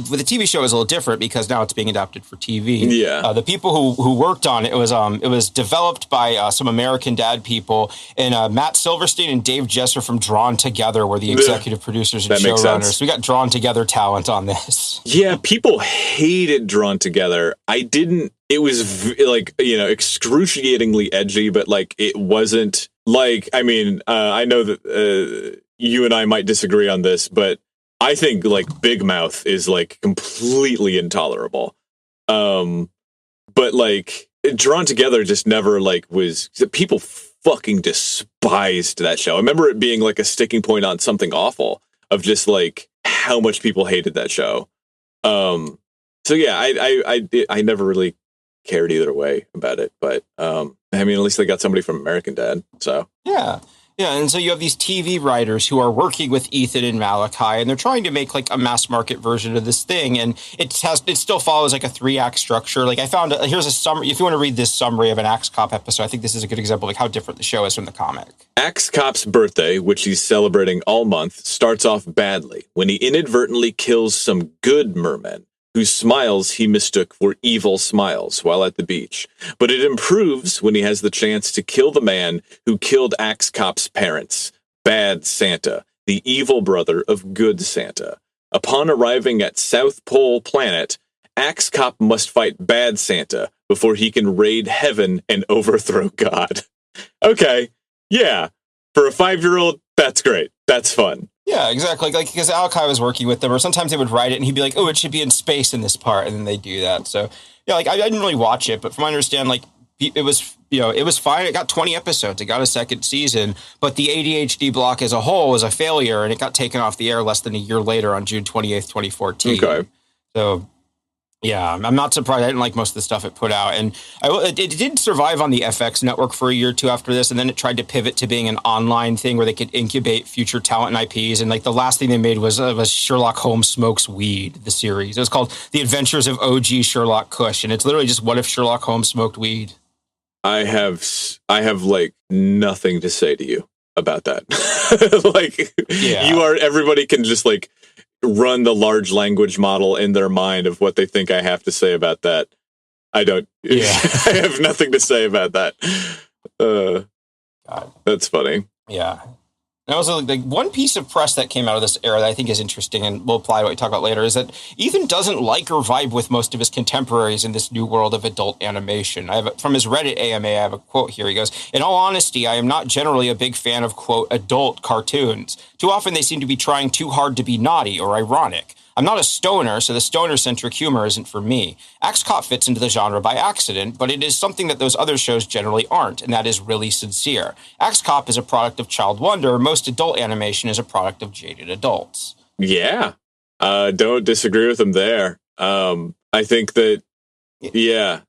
little different because now it's being adapted for TV. Yeah, the people who worked on it was developed by some American Dad people, and Matt Silverstein and Dave Jesser from Drawn Together were the executive producers and showrunners. So we got Drawn Together talent on this. Yeah, people hated Drawn Together. I didn't. It was like excruciatingly edgy, but like it wasn't like. I mean, I know that you and I might disagree on this, but. I think like Big Mouth is like completely intolerable. But like Drawn Together just never like was people fucking despised that show. I remember it being like a sticking point on Something Awful of just like how much people hated that show. So yeah, I never really cared either way about it, but I mean at least they got somebody from American Dad. So yeah. Yeah, and so you have these TV writers who are working with Ethan and Malachi, and they're trying to make like a mass market version of this thing, and it still follows like a 3-act structure. Like I found here's a summary. If you want to read this summary of an Axe Cop episode, I think this is a good example of like how different the show is from the comic. Axe Cop's birthday, which he's celebrating all month, starts off badly when he inadvertently kills some good mermen whose smiles he mistook for evil smiles while at the beach. But it improves when he has the chance to kill the man who killed Axe Cop's parents, Bad Santa, the evil brother of Good Santa. Upon arriving at South Pole Planet, Axe Cop must fight Bad Santa before he can raid heaven and overthrow God. Okay, yeah. For a 5-year-old, that's great. That's fun. Yeah, exactly. Like because Malachi was working with them, or sometimes they would write it, and he'd be like, "Oh, it should be in space in this part," and then they do that. So yeah, like I didn't really watch it, but from what I understand, like it was it was fine. It got 20 episodes. It got a second season, but the ADHD block as a whole was a failure, and it got taken off the air less than a year later on June 28th, 2014. Okay. So. Yeah, I'm not surprised. I didn't like most of the stuff it put out. And it did survive on the FX network for a year or two after this, and then it tried to pivot to being an online thing where they could incubate future talent and IPs. And like the last thing they made was Sherlock Holmes Smokes Weed, the series. It was called The Adventures of OG Sherlock Cush, and it's literally just what if Sherlock Holmes smoked weed. I have like nothing to say to you about that. Like everybody can just like run the large language model in their mind of what they think I have to say about that. I don't. Yeah. I have nothing to say about that. That's funny. Yeah. And also, like one piece of press that came out of this era that I think is interesting and will apply to what we talk about later is that Ethan doesn't like or vibe with most of his contemporaries in this new world of adult animation. From his Reddit AMA, I have a quote here. He goes, "In all honesty, I am not generally a big fan of, quote, adult cartoons. Too often they seem to be trying too hard to be naughty or ironic. I'm not a stoner, so the stoner-centric humor isn't for me. Axe Cop fits into the genre by accident, but it is something that those other shows generally aren't, and that is really sincere. Axe Cop is a product of child wonder. Most adult animation is a product of jaded adults." Yeah. Don't disagree with him there. I think that, yeah.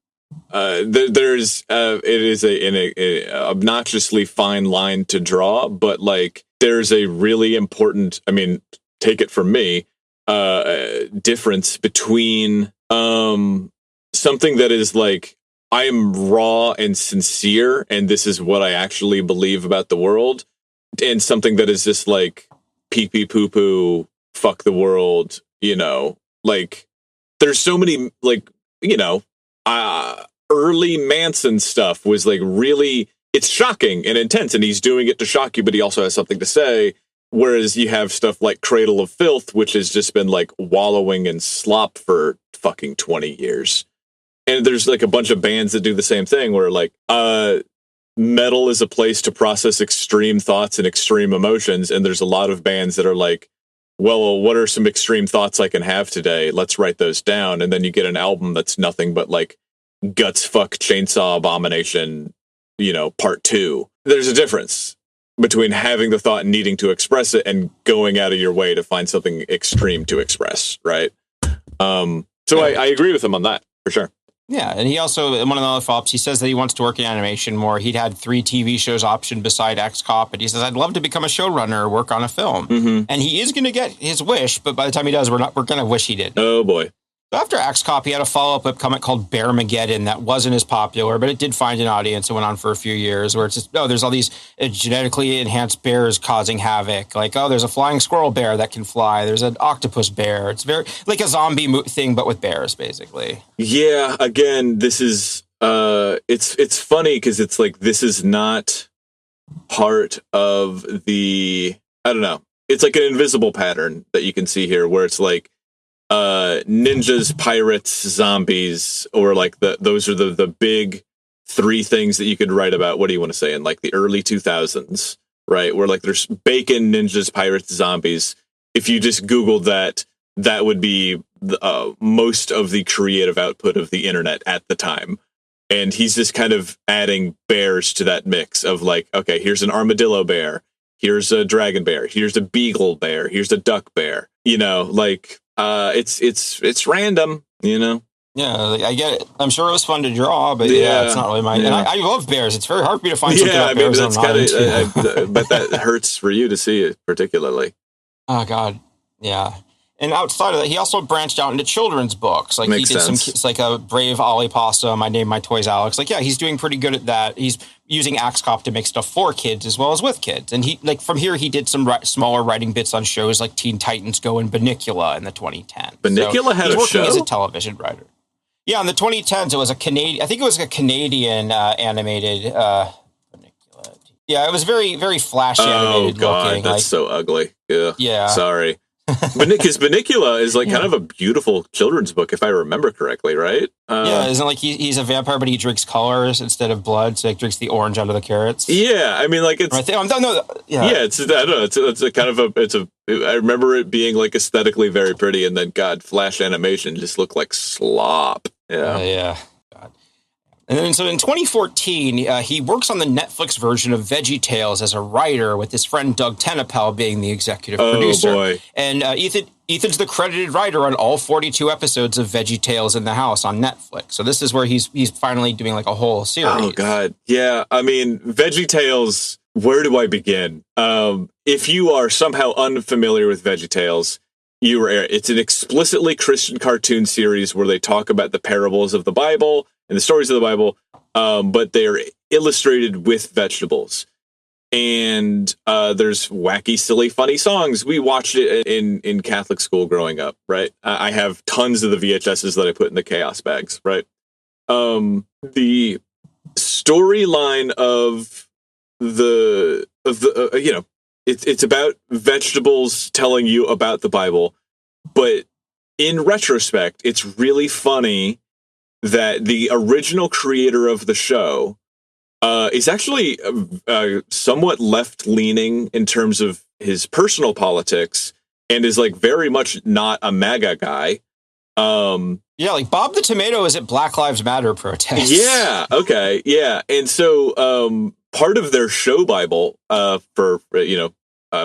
there's it is a obnoxiously fine line to draw, but like there's a really important, I mean, take it from me, difference between something that is like I am raw and sincere and this is what I actually believe about the world, and something that is just like pee pee poo poo, fuck the world, you know. Like there's so many, like, you know, early Manson stuff was like really, it's shocking and intense, and he's doing it to shock you, but he also has something to say. Whereas you have stuff like Cradle of Filth, which has just been like wallowing in slop for fucking 20 years. And there's like a bunch of bands that do the same thing where like, metal is a place to process extreme thoughts and extreme emotions. And there's a lot of bands that are like, well, what are some extreme thoughts I can have today? Let's write those down. And then you get an album that's nothing but like guts, fuck, chainsaw, abomination, you know, part 2. There's a difference between having the thought and needing to express it and going out of your way to find something extreme to express, right? So I agree with him on that, for sure. Yeah, and he also, in one of the other follow-ups, he says that he wants to work in animation more. He'd had 3 TV shows optioned beside X-Cop, and he says, I'd love to become a showrunner or work on a film. Mm-hmm. And he is going to get his wish, but by the time he does, we're going to wish he did. Oh, boy. After X-Cop, he had a follow-up webcomic called Bearmageddon that wasn't as popular, but it did find an audience. It went on for a few years where it's just, there's all these genetically enhanced bears causing havoc. Like, there's a flying squirrel bear that can fly. There's an octopus bear. It's very like a zombie thing, but with bears, basically. Yeah, again, this is, it's funny because it's like, this is not part of the, I don't know. It's like an invisible pattern that you can see here where it's like, ninjas, pirates, zombies, or like those are the big 3 things that you could write about. What do you want to say in like the early 2000s, right? Where like there's bacon, ninjas, pirates, zombies. If you just Googled that, that would be most of the creative output of the internet at the time. And he's just kind of adding bears to that mix of like, okay, here's an armadillo bear, here's a dragon bear, here's a beagle bear, here's a duck bear. You know, like. It's random, you know? Yeah, I get it. I'm sure it was fun to draw, but yeah it's not really mine. Yeah. And I love bears. It's very hard for me to find something about bears. That's but that hurts for you to see it particularly. Oh, God. Yeah. And outside of that, he also branched out into children's books. Like Makes he did sense. some, like a Brave Ollie Possum, I Named My Toys Alex. Like, yeah, he's doing pretty good at that. He's using Axcop to make stuff for kids as well as with kids. And he, like, from here, he did some smaller writing bits on shows like Teen Titans Go and Banicula in the 2010s. Banicula had a show? He's working as a television writer. Yeah, in the 2010s, it was a Canadian, I think it was a Canadian animated Banicula. Yeah, it was very, very flash animated looking. Oh, God, that's like, so ugly. Yeah. Sorry. Because Banicula is like kind of a beautiful children's book, if I remember correctly, right? Yeah, isn't like he's a vampire, but he drinks colors instead of blood, so he drinks the orange out of the carrots. Yeah, I mean, like it's. Right, it's I don't know. It's a kind of a. I remember it being like aesthetically very pretty, and then God, flash animation just looked like slop. Yeah. Yeah. And then, so in 2014, he works on the Netflix version of VeggieTales as a writer, with his friend Doug Tenapel being the executive producer. Boy. And Ethan's the credited writer on all 42 episodes of VeggieTales in the House on Netflix. So this is where he's finally doing like a whole series. Oh, God. Yeah. I mean, VeggieTales, where do I begin? If you are somehow unfamiliar with VeggieTales, it's an explicitly Christian cartoon series where they talk about the parables of the Bible and the stories of the Bible, but they're illustrated with vegetables. And there's wacky, silly, funny songs. We watched it in Catholic school growing up, right? I have tons of the VHSs that I put in the chaos bags, right? The storyline of the it's about vegetables telling you about the Bible, but in retrospect, it's really funny that the original creator of the show is actually somewhat left-leaning in terms of his personal politics and is like very much not a MAGA guy. Yeah, like Bob the Tomato is at Black Lives Matter protests. Yeah, okay, yeah. And so part of their show Bible,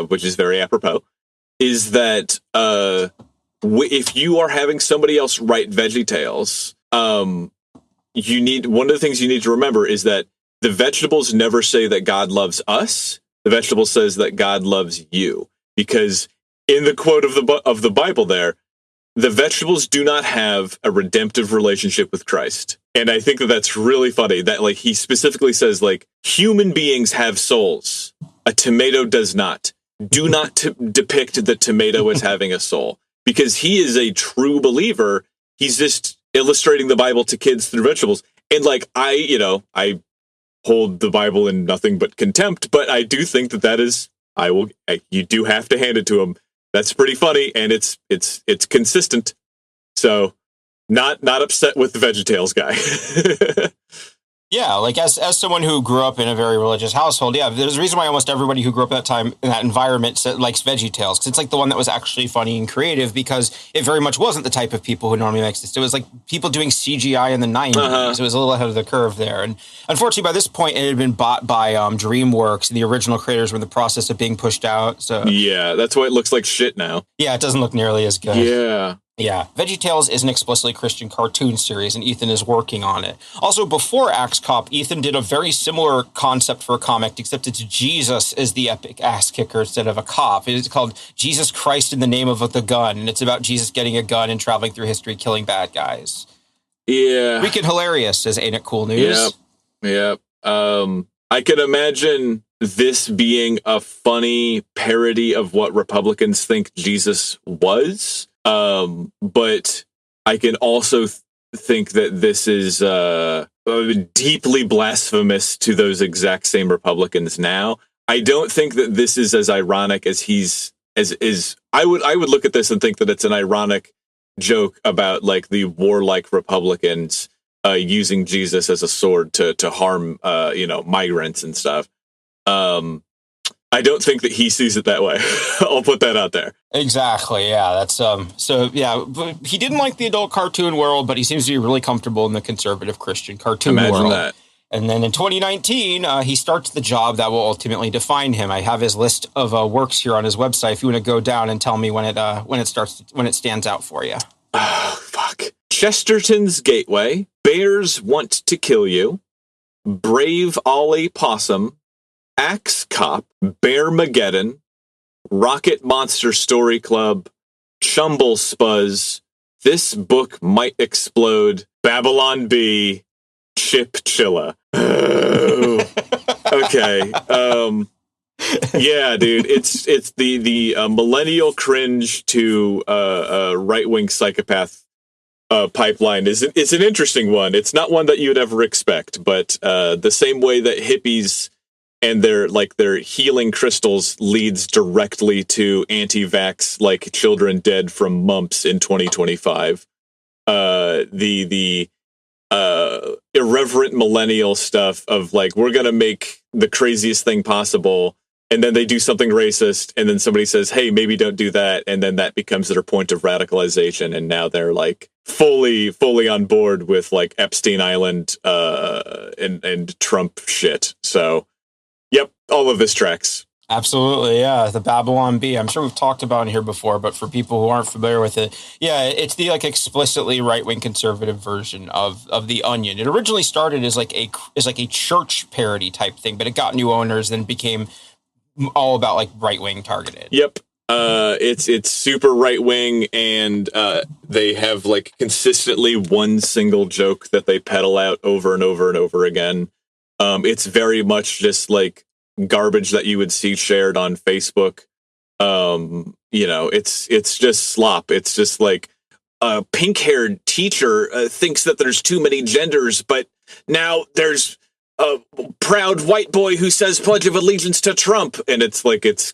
which is very apropos, is that if you are having somebody else write VeggieTales, one of the things you need to remember is that the vegetables never say that God loves us. The vegetable says that God loves you, because in the quote of the Bible there, the vegetables do not have a redemptive relationship with Christ. And I think that that's really funny that like he specifically says like human beings have souls. A tomato does not. Do not depict the tomato as having a soul, because he is a true believer. He's just illustrating the Bible to kids through vegetables. And like, I hold the Bible in nothing but contempt, but I do think that is, you do have to hand it to him. That's pretty funny, and it's consistent. So, not upset with the VeggieTales guy. Yeah, like as someone who grew up in a very religious household, yeah, there's a reason why almost everybody who grew up at that time in that environment likes VeggieTales, because it's like the one that was actually funny and creative, because it very much wasn't the type of people who normally makes this. It was like people doing CGI in the 90s. Uh-huh. It was a little ahead of the curve there. And unfortunately, by this point, it had been bought by DreamWorks, and the original creators were in the process of being pushed out. So yeah, that's why it looks like shit now. Yeah, it doesn't look nearly as good. Yeah. Yeah, VeggieTales is an explicitly Christian cartoon series, and Ethan is working on it. Also, before Axe Cop, Ethan did a very similar concept for a comic, except it's Jesus as the epic ass kicker instead of a cop. It's called Jesus Christ in the Name of the Gun, and it's about Jesus getting a gun and traveling through history, killing bad guys. Yeah. Freaking hilarious, says Ain't It Cool News? Yep. I can imagine this being a funny parody of what Republicans think Jesus was. But I can also think that this is deeply blasphemous to those exact same Republicans now. I don't think that this is as ironic as I would look at this and think that it's an ironic joke about like the warlike Republicans using Jesus as a sword to harm migrants and stuff. I don't think that he sees it that way. I'll put that out there. Exactly. Yeah. That's so yeah, but he didn't like the adult cartoon world, but he seems to be really comfortable in the conservative Christian cartoon world. Imagine that. And then in 2019, he starts the job that will ultimately define him. I have his list of works here on his website. If you want to go down and tell me when it stands out for you. Oh, fuck. Chesterton's Gateway, Bears Want to Kill You, Brave Ollie Possum, Axe Cop, Bearmageddon, Rocket Monster Story Club, Chumble Spuzz, This Book Might Explode, Babylon Bee, Chip Chilla. Oh. Okay. Yeah, dude. It's the millennial cringe to right-wing psychopath pipeline. It's an interesting one. It's not one that you'd ever expect, but the same way that hippies and their healing crystals leads directly to anti-vax like children dead from mumps in 2025. The irreverent millennial stuff of like, we're gonna make the craziest thing possible, and then they do something racist, and then somebody says, hey, maybe don't do that, and then that becomes their point of radicalization, and now they're like fully on board with like Epstein Island and Trump shit. So yep, all of this tracks. Absolutely, yeah. The Babylon Bee. I'm sure we've talked about it here before, but for people who aren't familiar with it, yeah, it's the like explicitly right-wing conservative version of The Onion. It originally started as like a church parody type thing, but it got new owners and became all about like right-wing targeted. Yep. It's super right-wing, and they have like consistently one single joke that they peddle out over and over and over again. It's very much just like garbage that you would see shared on Facebook. It's just slop. It's just like a pink-haired teacher thinks that there's too many genders, but now there's a proud white boy who says Pledge of Allegiance to Trump, and it's like it's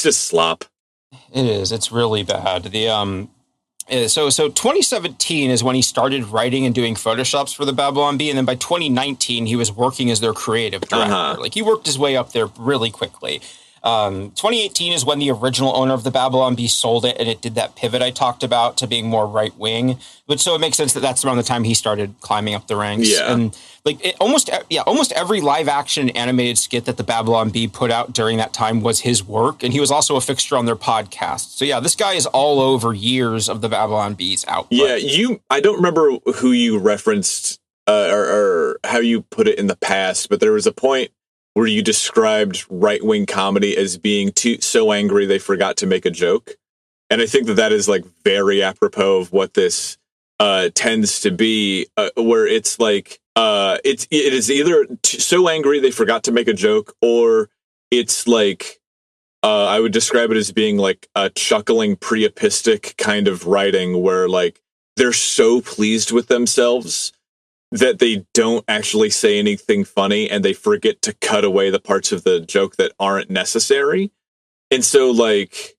just slop. It is. It's really bad. So 2017 is when he started writing and doing Photoshops for the Babylon Bee, and then by 2019 he was working as their creative director. Uh-huh. Like he worked his way up there really quickly. 2018 is when the original owner of the Babylon Bee sold it, and it did that pivot I talked about to being more right wing. But so it makes sense that that's around the time he started climbing up the ranks. Yeah. And like almost every live action animated skit that the Babylon Bee put out during that time was his work, and he was also a fixture on their podcast. So yeah, this guy is all over years of the Babylon Bee's output. Yeah, I don't remember who you referenced or how you put it in the past, but there was a point where you described right-wing comedy as being so angry they forgot to make a joke. And I think that is like very apropos of what this tends to be, where it's like it is either so angry they forgot to make a joke, or it's like I would describe it as being like a chuckling priapistic kind of writing where like they're so pleased with themselves that they don't actually say anything funny, and they forget to cut away the parts of the joke that aren't necessary. And so like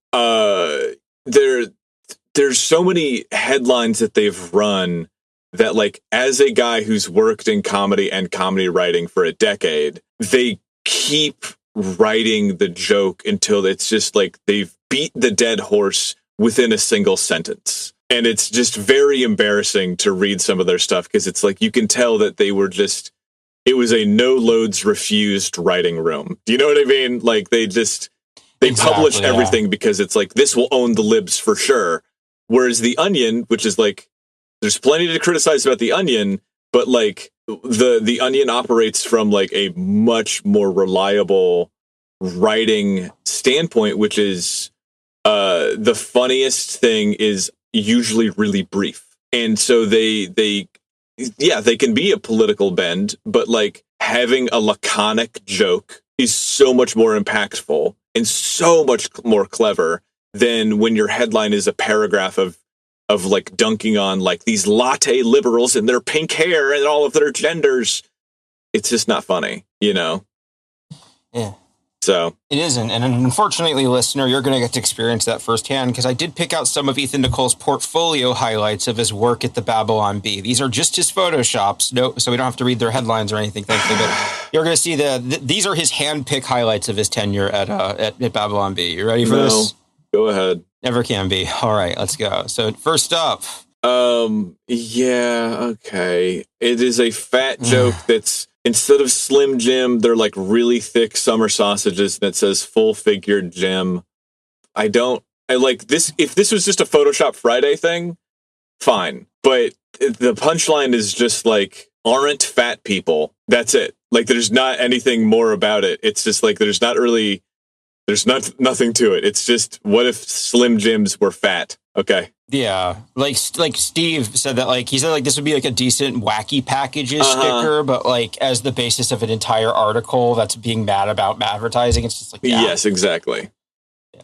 there's so many headlines that they've run that, like, as a guy who's worked in comedy and comedy writing for a decade, they keep writing the joke until it's just like they've beat the dead horse within a single sentence. And it's just very embarrassing to read some of their stuff, because it's like you can tell that they were just, it was a no loads refused writing room. Do you know what I mean? Like they publish everything because it's like, this will own the libs for sure. Whereas The Onion, which is like, there's plenty to criticize about The Onion, but like the Onion operates from like a much more reliable writing standpoint, which is the funniest thing is usually really brief. And so they can be a political bend, but like having a laconic joke is so much more impactful and so much more clever than when your headline is a paragraph of like dunking on like these latte liberals and their pink hair and all of their genders. It's just not funny, you know? Yeah. So it isn't. And unfortunately, listener, you're going to get to experience that firsthand, because I did pick out some of Ethan Nicolle's portfolio highlights of his work at the Babylon Bee. These are just his Photoshops. No, so we don't have to read their headlines or anything, thankfully. But you're going to see these are his hand-picked highlights of his tenure at Babylon Bee. You ready for this? Go ahead. Never can be. All right, let's go. So first up. Yeah, okay. It is a fat joke that's, instead of Slim Jim, they're like really thick summer sausages that says full figured Jim. I like this. If this was just a Photoshop Friday thing, fine. But the punchline is just like, aren't fat people. That's it. Like, there's not anything more about it. It's just like, there's nothing to it. It's just, what if Slim Jims were fat? Okay. Yeah, like Steve said that, like he said, like this would be like a decent wacky packages sticker, but like as the basis of an entire article that's being mad about advertising, it's just like, yeah. Yes, exactly. Yeah.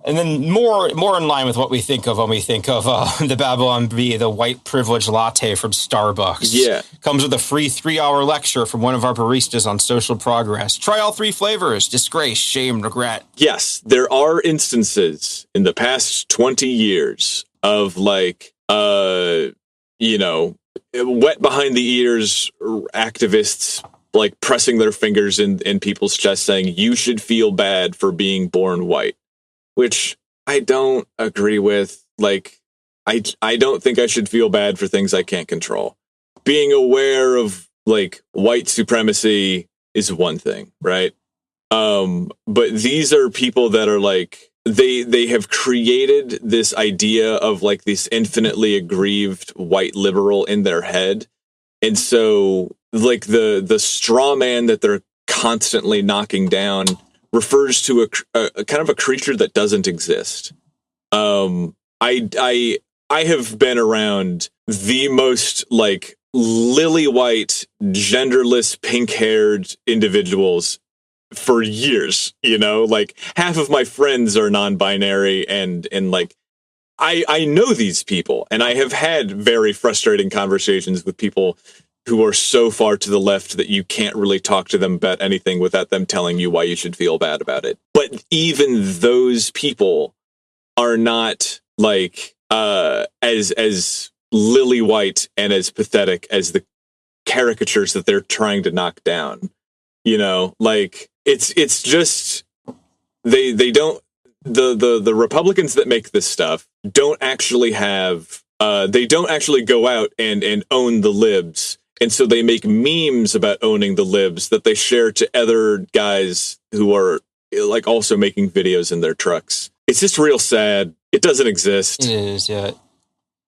And then more in line with what we think of when we think of the Babylon Bee, the white privilege latte from Starbucks. Yeah, comes with a free 3-hour lecture from one of our baristas on social progress. Try all 3 flavors: disgrace, shame, regret. Yes, there are instances in the past 20 years of like, wet behind the ears activists like pressing their fingers in people's chests saying, you should feel bad for being born white, which I don't agree with. Like, I don't think I should feel bad for things I can't control. Being aware of like white supremacy is one thing, right? But these are people that are like, they have created this idea of like this infinitely aggrieved white liberal in their head. And so like the straw man that they're constantly knocking down refers to a kind of a creature that doesn't exist. I have been around the most like lily white, genderless, pink-haired individuals for years, like half of my friends are non-binary, and like I know these people, and I have had very frustrating conversations with people who are so far to the left that you can't really talk to them about anything without them telling you why you should feel bad about it. But even those people are not like as lily white and as pathetic as the caricatures that they're trying to knock down. Like it's just they don't, the Republicans that make this stuff don't actually have, they don't actually go out and own the libs. And so they make memes about owning the libs that they share to other guys who are like also making videos in their trucks. It's just real sad. It doesn't exist. It is, yeah.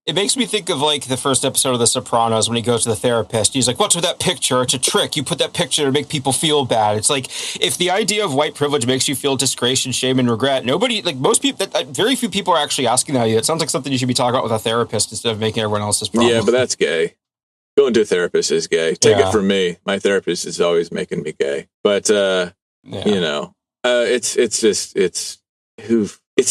It makes me think of like the first episode of The Sopranos when he goes to the therapist. He's like, what's with that picture? It's a trick. You put that picture to make people feel bad. It's like, if the idea of white privilege makes you feel disgrace and shame and regret, nobody, like most people, very few people are actually asking that. It sounds like something you should be talking about with a therapist instead of making everyone else's problem. Yeah, but that's gay. Going to a therapist is gay. Take it from me. My therapist is always making me gay. But, you know, it's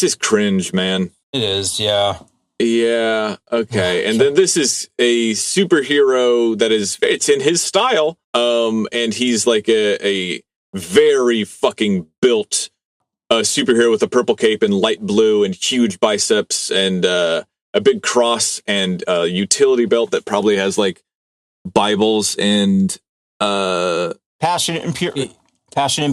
just cringe, man. It is, yeah. Yeah, okay. And then this is a superhero that is, it's in his style. And he's like a very fucking built superhero with a purple cape and light blue and huge biceps and a big cross and a utility belt that probably has like Bibles and Passion and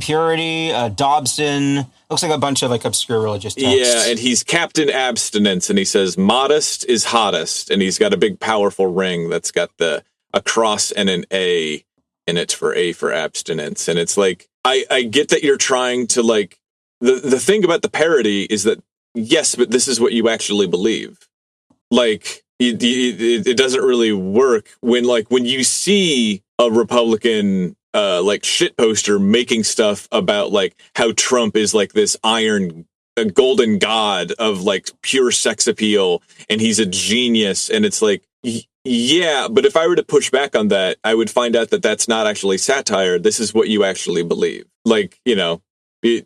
Purity, Dobson. Looks like a bunch of like obscure religious texts. Yeah, and he's Captain Abstinence, and he says modest is hottest, and he's got a big powerful ring that's got a cross and an A in it for A for abstinence. And it's like, I get that you're trying to like, the thing about the parody is that, yes, but this is what you actually believe. Like, it doesn't really work when you see a Republican like shit poster making stuff about like how Trump is like this a golden god of like pure sex appeal and he's a genius, and it's like, yeah, but if I were to push back on that, I would find out that that's not actually satire. This is what you actually believe. Like, you know, you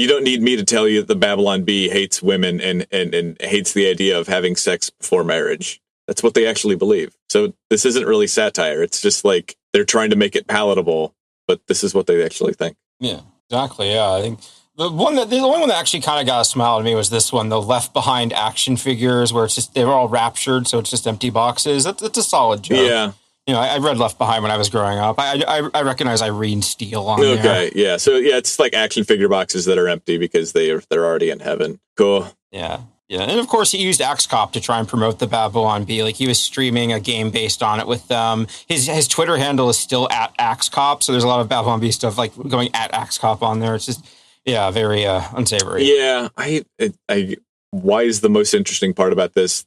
don't need me to tell you that the Babylon Bee hates women and hates the idea of having sex before marriage. That's what they actually believe. So this isn't really satire. It's just like they're trying to make it palatable, but this is what they actually think. Yeah, exactly. Yeah, I think the only one that actually kind of got a smile to me was this one, the Left Behind action figures, where it's just, they're all raptured, so it's just empty boxes. That's a solid joke. Yeah. You know, I read Left Behind when I was growing up. I recognize Irene Steele on there. Okay, yeah. So yeah, it's like action figure boxes that are empty because they're already in heaven. Cool. Yeah. Yeah, and of course he used XCOP to try and promote the Babylon Bee. Like, he was streaming a game based on it with his Twitter handle is still at XCOP, so there's a lot of Babylon Bee stuff like going at XCOP on there. It's just, yeah, very unsavory. Yeah, why is the most interesting part about this?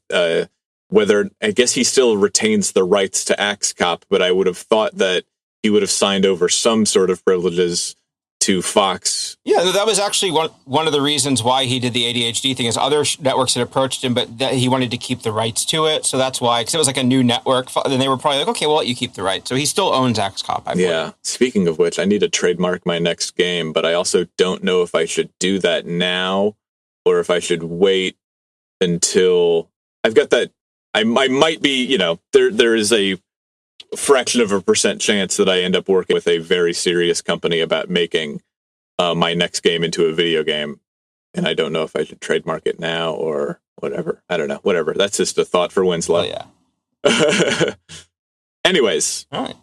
Whether, I guess he still retains the rights to XCOP, but I would have thought that he would have signed over some sort of privileges to Fox. Yeah, that was actually one of the reasons why he did the ADHD thing, is other networks had approached him, but he wanted to keep the rights to it. So that's why, because it was like a new network. Then they were probably like, okay, we'll let you keep the rights. So he still owns XCOP, I believe. Yeah. Speaking of which, I need to trademark my next game, but I also don't know if I should do that now or if I should wait until I've got that. I might be, you know, there is a fraction of a % chance that I end up working with a very serious company about making my next game into a video game. And I don't know if I should trademark it now or whatever. I don't know. Whatever. That's just a thought for Winslow. Oh, yeah. Anyways. All right.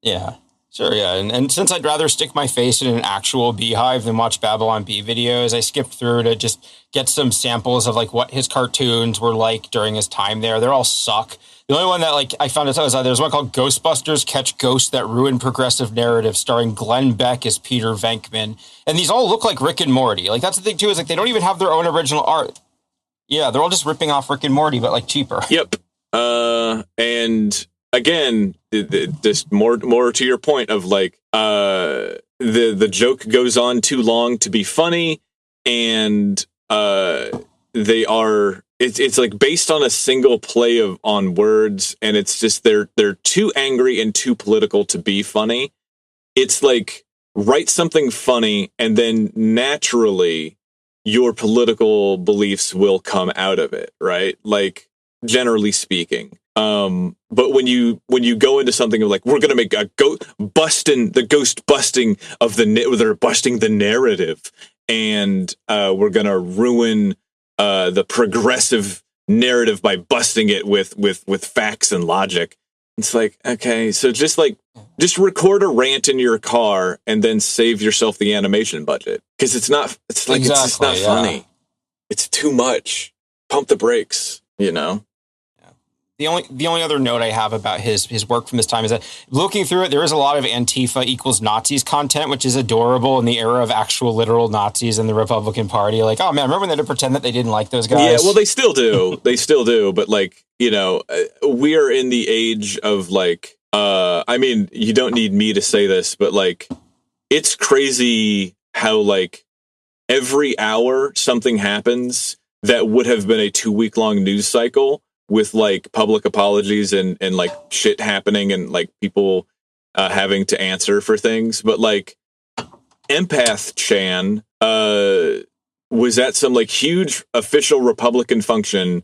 Yeah. Sure, yeah. And since I'd rather stick my face in an actual beehive than watch Babylon Bee videos, I skipped through to just get some samples of like what his cartoons were like during his time there. They're all suck. The only one that like I found was there's one called Ghostbusters Catch Ghosts That Ruin Progressive Narrative, starring Glenn Beck as Peter Venkman. And these all look like Rick and Morty. Like, that's the thing too, is like they don't even have their own original art. Yeah, they're all just ripping off Rick and Morty, but like cheaper. Yep. And again, just more to your point of like the joke goes on too long to be funny, and they are it's like based on a single play on words, and it's just they're too angry and too political to be funny. It's like, write something funny and then naturally your political beliefs will come out of it, right? Like, generally speaking. But when you go into something of like, we're going to make a ghost busting of they're busting the narrative, and we're going to ruin the progressive narrative by busting it with facts and logic. It's like, okay, so just record a rant in your car and then save yourself the animation budget. Because it's not funny. It's too much. Pump the brakes, you know? The only other note I have about his work from this time is that looking through it, there is a lot of Antifa equals Nazis content, which is adorable in the era of actual literal Nazis in the Republican Party. Like, oh man, remember when they had to pretend that they didn't like those guys? Yeah, well, they still do. They still do. But like, you know, we are in the age of like, I mean, you don't need me to say this, but like, it's crazy how like every hour something happens that would have been a 2-week-long news cycle with like public apologies and like shit happening and like people having to answer for things. But like Empath Chan was at some like huge official Republican function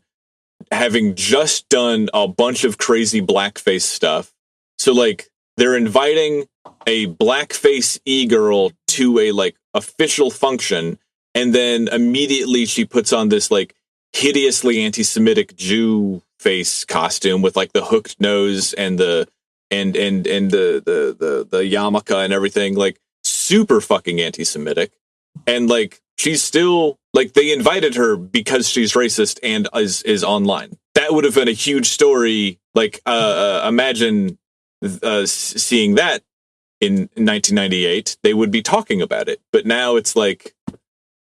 having just done a bunch of crazy blackface stuff. So like they're inviting a blackface e-girl to a like official function, and then immediately she puts on this like hideously anti-Semitic Jew face costume with like the hooked nose and the yarmulke and everything, like super fucking anti-Semitic. And like she's still like, they invited her because she's racist and is online. That would have been a huge story. Like imagine seeing that in 1998, they would be talking about it. But now it's like,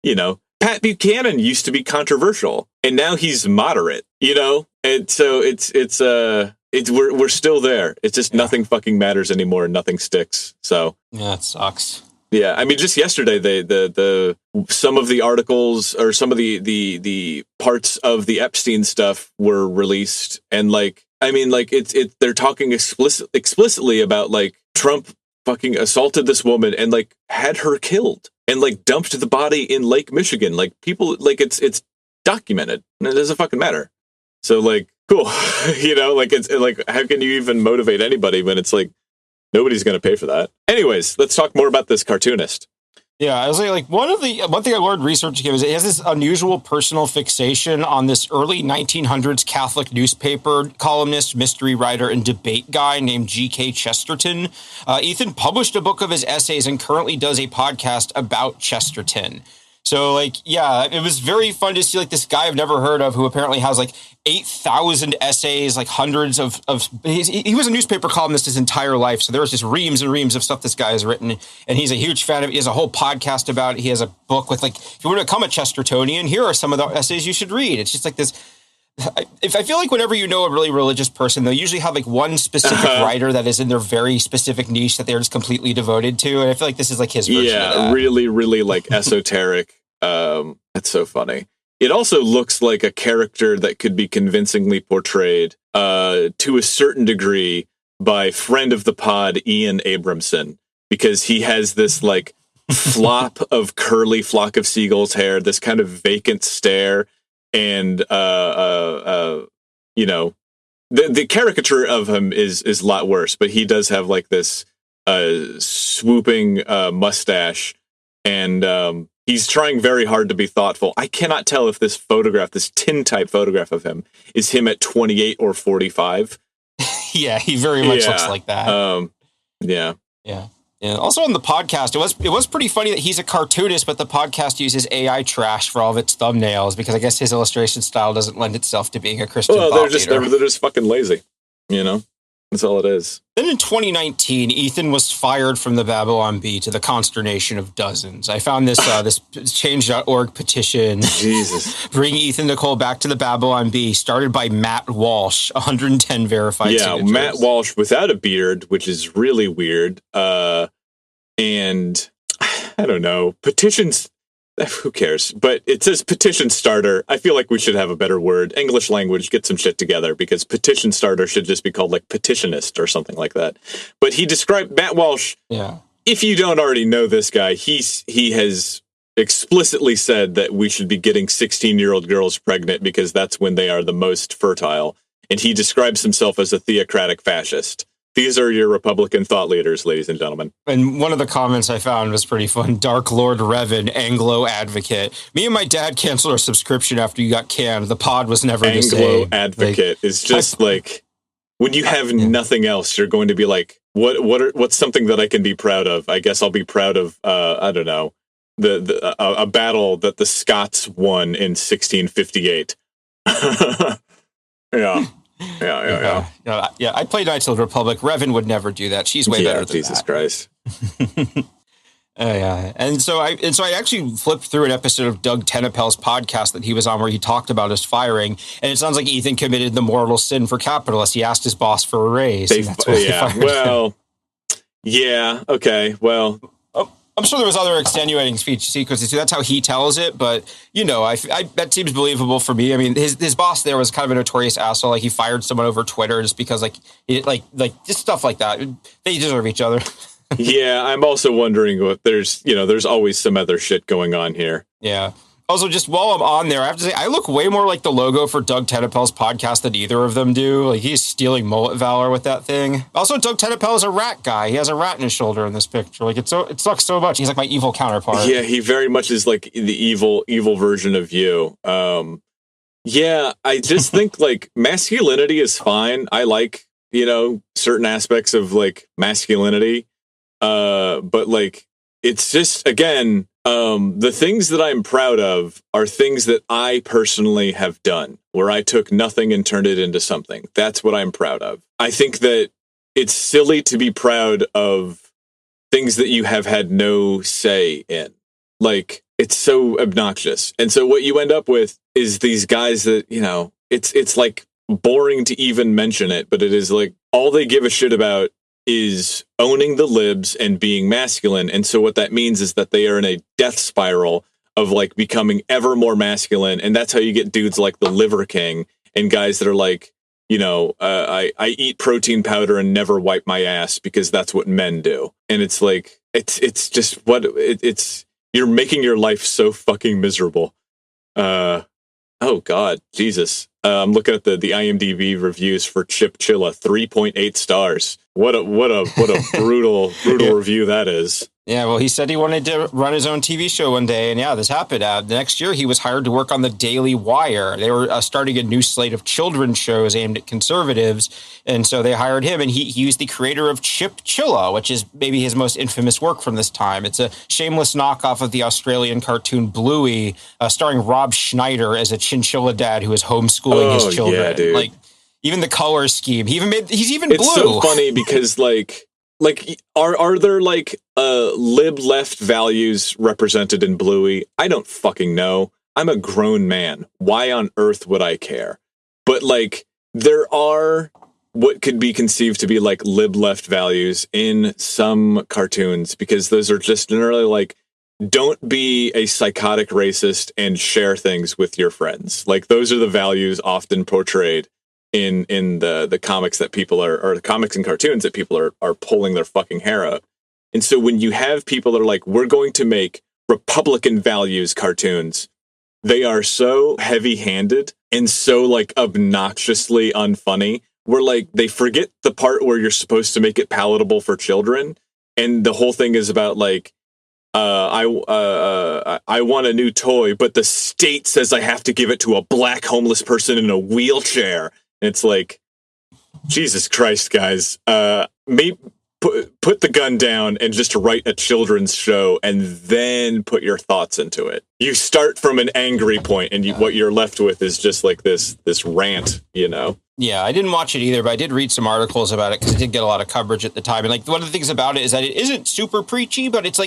you know, Pat Buchanan used to be controversial, and now he's moderate, you know? And so we're still there. It's just nothing fucking matters anymore and nothing sticks. So yeah, it sucks. Yeah, I mean, just yesterday, the some of the articles or some of the parts of the Epstein stuff were released, and like, I mean, like they're talking explicitly about like Trump fucking assaulted this woman and like had her killed and like dumped the body in Lake Michigan. Like people, like it's documented and it doesn't fucking matter. So like, cool, you know, like it's like, how can you even motivate anybody when it's like nobody's going to pay for that? Anyways, let's talk more about this cartoonist. Yeah, I was like one thing I learned researching him is he has this unusual personal fixation on this early 1900s Catholic newspaper columnist, mystery writer, and debate guy named G.K. Chesterton. Ethan published a book of his essays and currently does a podcast about Chesterton. So, like, yeah, it was very fun to see, like, this guy I've never heard of who apparently has, like, 8,000 essays, like, hundreds of he was a newspaper columnist his entire life, so there was just reams and reams of stuff this guy has written, and he's a huge fan of it. He has a whole podcast about it. He has a book with, like, if you want to become a Chestertonian, here are some of the essays you should read. It's just like this. If I feel like whenever you know a really religious person, they'll usually have, like, one specific writer that is in their very specific niche that they're just completely devoted to, and I feel like this is, like, his version of that. Really, really, like, esoteric. It's so funny. It also looks like a character that could be convincingly portrayed to a certain degree by friend of the pod, Ian Abramson, because he has this like flop of curly flock of seagulls hair, this kind of vacant stare, and you know, the caricature of him is a lot worse, but he does have like this swooping mustache, and he's trying very hard to be thoughtful. I cannot tell if this photograph, this tintype photograph of him, is him at 28 or 45. Yeah, he very much looks like that. Yeah. Also on the podcast, it was pretty funny that he's a cartoonist, but the podcast uses AI trash for all of its thumbnails because I guess his illustration style doesn't lend itself to being a Christian. Well, they're just fucking lazy, you know. That's all it is. Then in 2019, Ethan was fired from the Babylon Bee to the consternation of dozens. I found this this change.org petition. Jesus. Bring Ethan Nicolle back to the Babylon Bee, started by Matt Walsh, 110 verified signatures. Yeah, Matt Walsh without a beard, which is really weird. And I don't know, petitions, who cares? But it says petition starter. I feel like we should have a better word. English language, get some shit together, because petition starter should just be called like petitionist or something like that. But he described Matt Walsh. Yeah. If you don't already know this guy, he has explicitly said that we should be getting 16-year-old girls pregnant because that's when they are the most fertile. And he describes himself as a theocratic fascist. These are your Republican thought leaders, ladies and gentlemen. And one of the comments I found was pretty fun. Dark Lord Revan, Anglo advocate. Me and my dad canceled our subscription after you got canned. The pod was never the same. Anglo advocate is just like, when you have nothing else, you're going to be like, what's something that I can be proud of? I guess I'll be proud of, I don't know, a battle that the Scots won in 1658. Yeah. Yeah. I played Knights of the Republic. Revan would never do that. She's way better than Jesus that. Christ. Yeah, and so I actually flipped through an episode of Doug Tenapel's podcast that he was on where he talked about his firing, and it sounds like Ethan committed the mortal sin for capitalists. He asked his boss for a raise. Yeah. Okay. Well, I'm sure there was other extenuating speech sequences. That's how he tells it, but that seems believable for me. I mean, his boss there was kind of a notorious asshole. Like he fired someone over Twitter just because like just stuff like that. They deserve each other. Yeah, I'm also wondering what there's always some other shit going on here. Yeah. Also, just while I'm on there, I have to say, I look way more like the logo for Doug Tenapel's podcast than either of them do. Like, he's stealing mullet valor with that thing. Also, Doug Tenapel is a rat guy. He has a rat in his shoulder in this picture. Like, it sucks so much. He's like my evil counterpart. Yeah, he very much is like the evil version of you. Yeah, I just think, like, masculinity is fine. I like, certain aspects of, like, masculinity. But, like, it's just, again... the things that I'm proud of are things that I personally have done, where I took nothing and turned it into something. That's what I'm proud of. I think that it's silly to be proud of things that you have had no say in. Like, it's so obnoxious. And so what you end up with is these guys that, it's like boring to even mention it, but it is like all they give a shit about is owning the libs and being masculine. And so what that means is that they are in a death spiral of like becoming ever more masculine. And that's how you get dudes like the Liver King and guys that are like, I eat protein powder and never wipe my ass because that's what men do. And it's like, it's just you're making your life so fucking miserable. Oh God, Jesus. I'm looking at the IMDb reviews for Chip Chilla, 3.8 stars. What a brutal review that is. Yeah, well, he said he wanted to run his own TV show one day, and yeah, this happened. The next year, he was hired to work on the Daily Wire. They were starting a new slate of children's shows aimed at conservatives, and so they hired him, and he was the creator of Chip Chilla, which is maybe his most infamous work from this time. It's a shameless knockoff of the Australian cartoon Bluey, starring Rob Schneider as a chinchilla dad who is homeschooling his children. Yeah, dude. Like, even the color scheme, he's even blue. It's so funny because like are there like lib left values represented in Bluey? I don't fucking know. I'm a grown man. Why on earth would I care? But like there are what could be conceived to be like lib left values in some cartoons, because those are just generally like, don't be a psychotic racist and share things with your friends. Like those are the values often portrayed in the comics that people are, or the comics and cartoons that people are pulling their fucking hair out. And so when you have people that are like, we're going to make Republican values cartoons, they are so heavy-handed and so like obnoxiously unfunny, where like they forget the part where you're supposed to make it palatable for children. And the whole thing is about like, I want a new toy, but the state says I have to give it to a black homeless person in a wheelchair. And it's like, Jesus Christ, guys, maybe put the gun down and just write a children's show and then put your thoughts into it. You start from an angry point and what you're left with is just like this rant, Yeah, I didn't watch it either, but I did read some articles about it because it did get a lot of coverage at the time. And like one of the things about it is that it isn't super preachy, but it's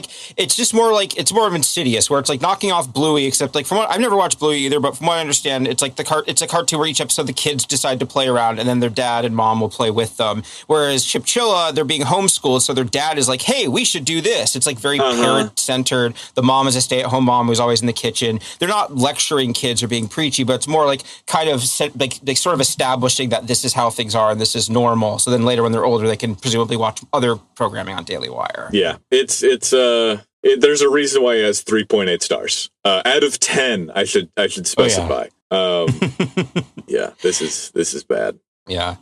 just more like, it's more of Insidious, where it's like knocking off Bluey, except like from what I've never watched Bluey either, but from what I understand, it's like it's a cartoon where each episode the kids decide to play around and then their dad and mom will play with them. Whereas Chip Chilla, they're being homeschooled, so their dad is like, hey, we should do this. It's like very parent-centered. The mom is a stay-at-home mom who's always in the kitchen. They're not lecturing kids or being preachy, but it's more like kind of like they sort of establishing that this is how things are and this is normal. So then later when they're older, they can presumably watch other programming on Daily Wire. Yeah, there's a reason why it has 3.8 stars out of 10. I should specify. Yeah, this is bad. Yeah.